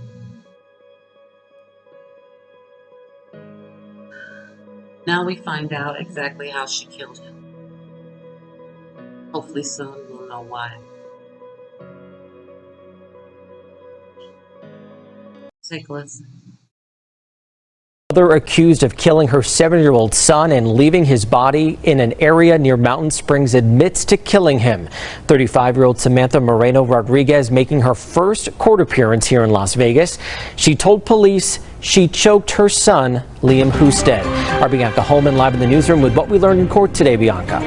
Now we find out exactly how she killed him. Hopefully soon we'll know why. Take a listen. Mother accused of killing her 7-year-old son and leaving his body in an area near Mountain Springs admits to killing him. 35-year-old Samantha Moreno Rodriguez making her first court appearance here in Las Vegas. She told police she choked her son, Liam Husted. Our Bianca Holman live in the newsroom with what we learned in court today, Bianca.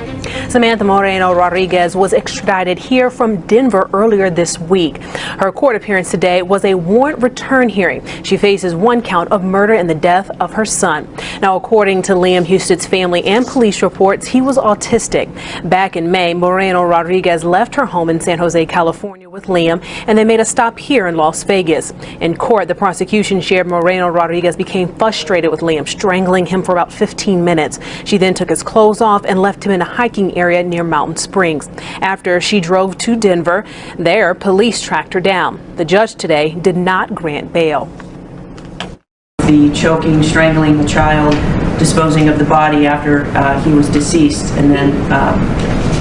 Samantha Moreno Rodriguez was extradited here from Denver earlier this week. Her court appearance today was a warrant return hearing. She faces one count of murder in the death of her son. Now, according to Liam Husted's family and police reports, he was autistic. Back in May, Moreno Rodriguez left her home in San Jose, California with Liam, and they made a stop here in Las Vegas. In court, the prosecution shared Moreno Rodriguez became frustrated with Liam, strangling him for about 15 minutes. She then took his clothes off and left him in a hiking area near Mountain Springs. After she drove to Denver, there police tracked her down. The judge today did not grant bail. The choking, strangling the child, disposing of the body after he was deceased, and then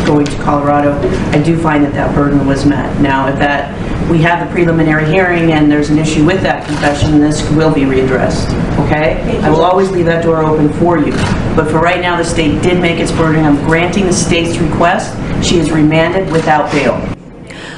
going to Colorado, I do find that that burden was met. Now, if we have the preliminary hearing and there's an issue with that confession, this will be readdressed, okay? I will always leave that door open for you. But for right now, the state did make its burden. I'm granting the state's request. She is remanded without bail.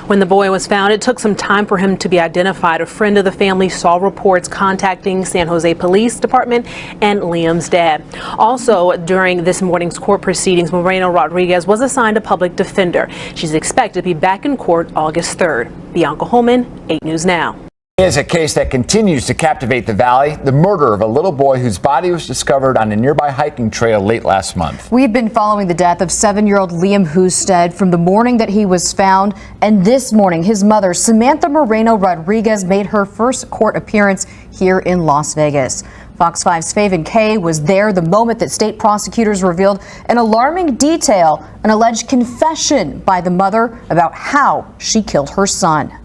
When the boy was found, it took some time for him to be identified. A friend of the family saw reports contacting San Jose Police Department and Liam's dad. Also, during this morning's court proceedings, Moreno Rodriguez was assigned a public defender. She's expected to be back in court August 3rd. Bianca Holman, 8 News Now. Is a case that continues to captivate the Valley, the murder of a little boy whose body was discovered on a nearby hiking trail late last month. We've been following the death of 7-year-old Liam Husted from the morning that he was found, and this morning his mother, Samantha Moreno Rodriguez, made her first court appearance here in Las Vegas. Fox 5's Faven Kay was there the moment that state prosecutors revealed an alarming detail, an alleged confession by the mother about how she killed her son.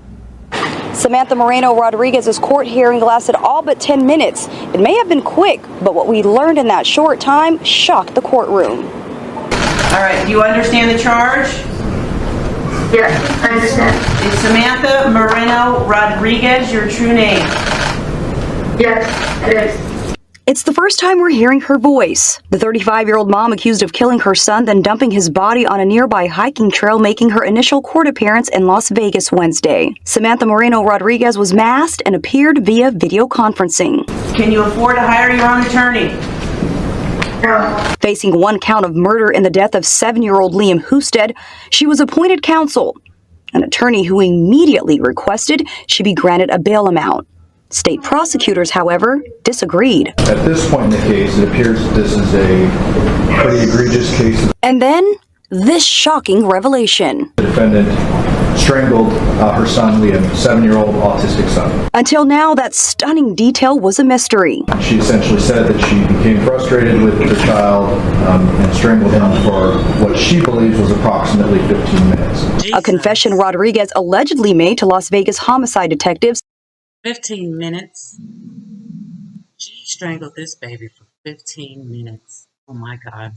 Samantha Moreno Rodriguez's court hearing lasted all but 10 minutes. It may have been quick, but what we learned in that short time shocked the courtroom. All right, do you understand the charge? Yes, I understand. Is Samantha Moreno Rodriguez your true name? Yes, it is. It's the first time we're hearing her voice. The 35-year-old mom accused of killing her son, then dumping his body on a nearby hiking trail, making her initial court appearance in Las Vegas Wednesday. Samantha Moreno Rodriguez was masked and appeared via video conferencing. Can you afford to hire your own attorney? No. Facing one count of murder in the death of 7-year-old Liam Husted, she was appointed counsel, an attorney who immediately requested she be granted a bail amount. State prosecutors, however, disagreed. At this point in the case, it appears that this is a pretty egregious case. And then, this shocking revelation. The defendant strangled her son, Liam, 7-year-old autistic son. Until now, that stunning detail was a mystery. She essentially said that she became frustrated with her child and strangled him for what she believes was approximately 15 minutes. A confession Rodriguez allegedly made to Las Vegas homicide detectives. 15 minutes. She strangled this baby for 15 minutes. Oh my God.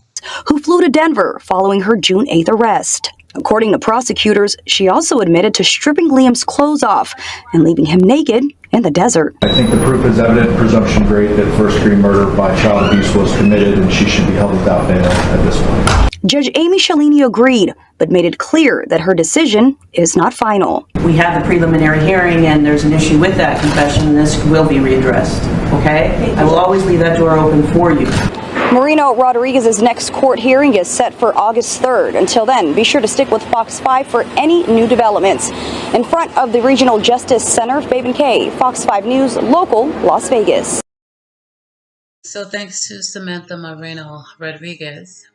Who flew to Denver following her June 8th arrest. According to prosecutors, she also admitted to stripping Liam's clothes off and leaving him naked in the desert. I think the proof is evident, presumption great, that first-degree murder by child abuse was committed and she should be held without bail at this point. Judge Amy Shalini agreed, but made it clear that her decision is not final. We have the preliminary hearing and there's an issue with that confession, and this will be readdressed, okay? I will always leave that door open for you. Moreno Rodriguez's next court hearing is set for August 3rd. Until then, be sure to stick with Fox 5 for any new developments. In front of the Regional Justice Center, Faven Kay, Fox 5 News, local, Las Vegas. So thanks to Samantha Moreno Rodriguez,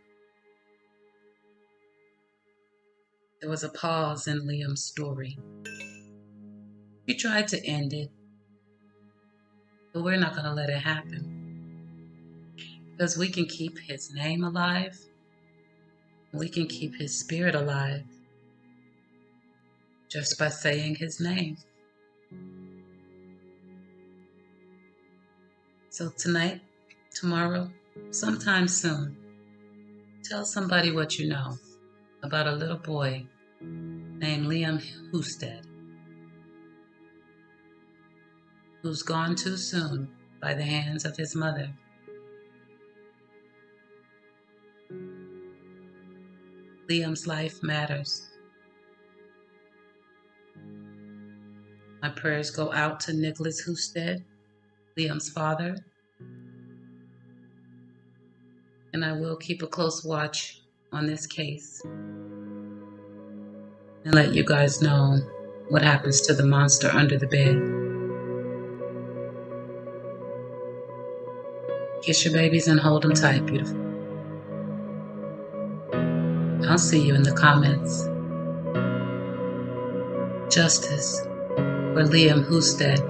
there was a pause in Liam's story. We tried to end it, but we're not going to let it happen. Because we can keep his name alive. We can keep his spirit alive just by saying his name. So tonight, tomorrow, sometime soon, tell somebody what you know about a little boy named Liam Husted, who's gone too soon by the hands of his mother. Liam's life matters. My prayers go out to Nicholas Husted, Liam's father, and I will keep a close watch on this case and let you guys know what happens to the monster under the bed. Kiss your babies and hold them tight, beautiful. I'll see you in the comments. Justice for Liam Husted.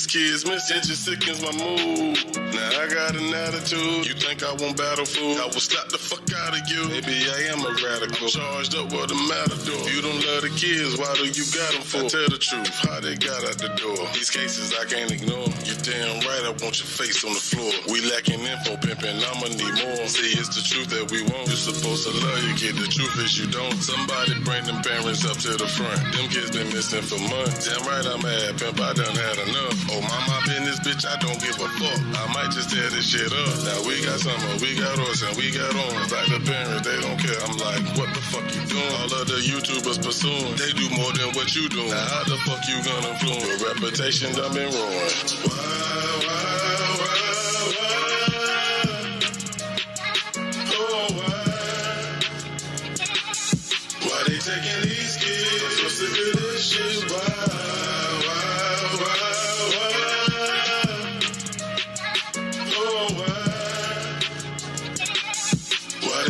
Kids miss it just sickens my mood. Now I got an attitude. You think I won't battle fool? I will slap the fuck out of you. Maybe I am a radical. Charged up with a matador. If you don't love the kids, why do you got them for? I tell the truth, how they got out the door. These cases I can't ignore. You damn right I want your face on the floor. We lacking info pimping, I'ma need more. See, it's the truth that we want. You're supposed to love your kid. The truth is you don't. Somebody bring them parents up to the front. Them kids been missing for months. Damn right I'm mad, pimp, I done had enough. Oh, my business, bitch, I don't give a fuck. I might just tear this shit up. Now we got summer, we got horse, and we got on. Like the parents, they don't care. I'm like, what the fuck you doing? All of the YouTubers pursuing. They do more than what you doing. Now how the fuck you gonna influence? Your reputation done been ruined. Why they taking these kids? I'm so sick of this shit.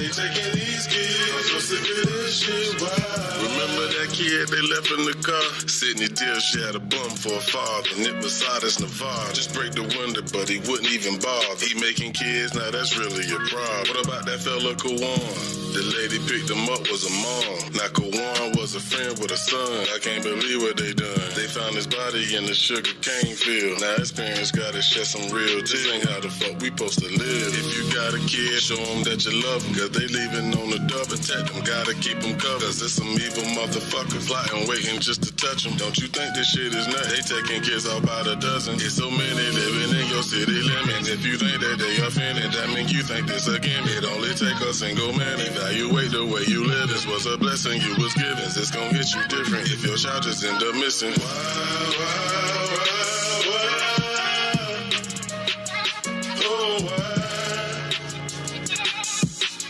Taking these kids, I'm so sick of this shit. Remember that kid they left in the car? Sydney Dill, she had a bum for a father. Nip beside us, Navarre. Just break the window, but he wouldn't even bother. He making kids, now that's really a problem. What about that fella Kawan? The lady picked him up was a mom. Now Kawan was a friend with a son. I can't believe what they done. They found his body in the sugar cane field. Now his parents gotta shed some real tears. This ain't how the fuck we supposed to live. If you got a kid, show them that you love them. Cause they leaving on the door. Protect them, gotta keep them covered. Cause there's some evil motherfuckers plotting, waiting just to touch them. Don't you think this shit is nuts? They taking kids out by the dozen. It's so many living in your city limits. If you think that they offended, that mean you think this again. It only take a single man. Evaluate the way you live. This was a blessing you was given. It's gonna hit you different if your child just end up missing.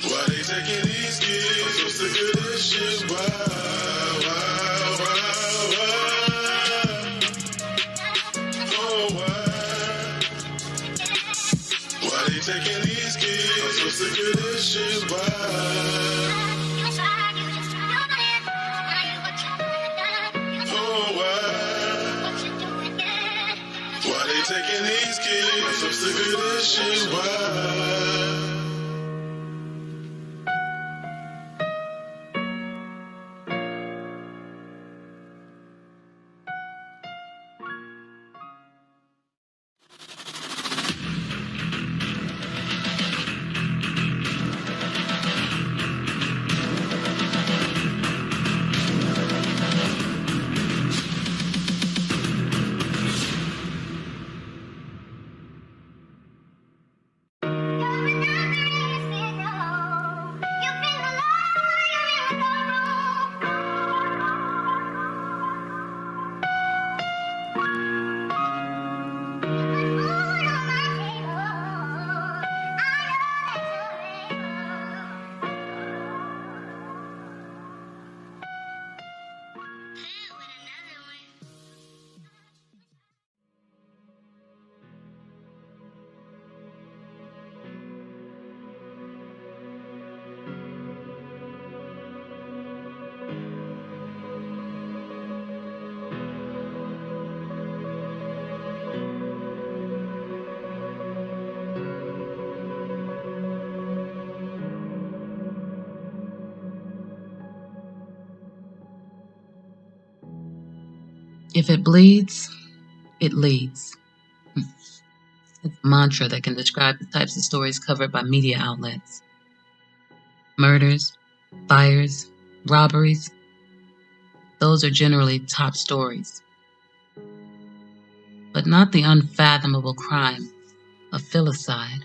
Why they taking these kids? I'm so sick of this shit. Why they taking these kids? I'm so sick of this shit. Why they taking these kids? I'm so sick of this shit. Why? If it bleeds, it leads. It's a mantra that can describe the types of stories covered by media outlets. Murders, fires, robberies. Those are generally top stories. But not the unfathomable crime of filicide.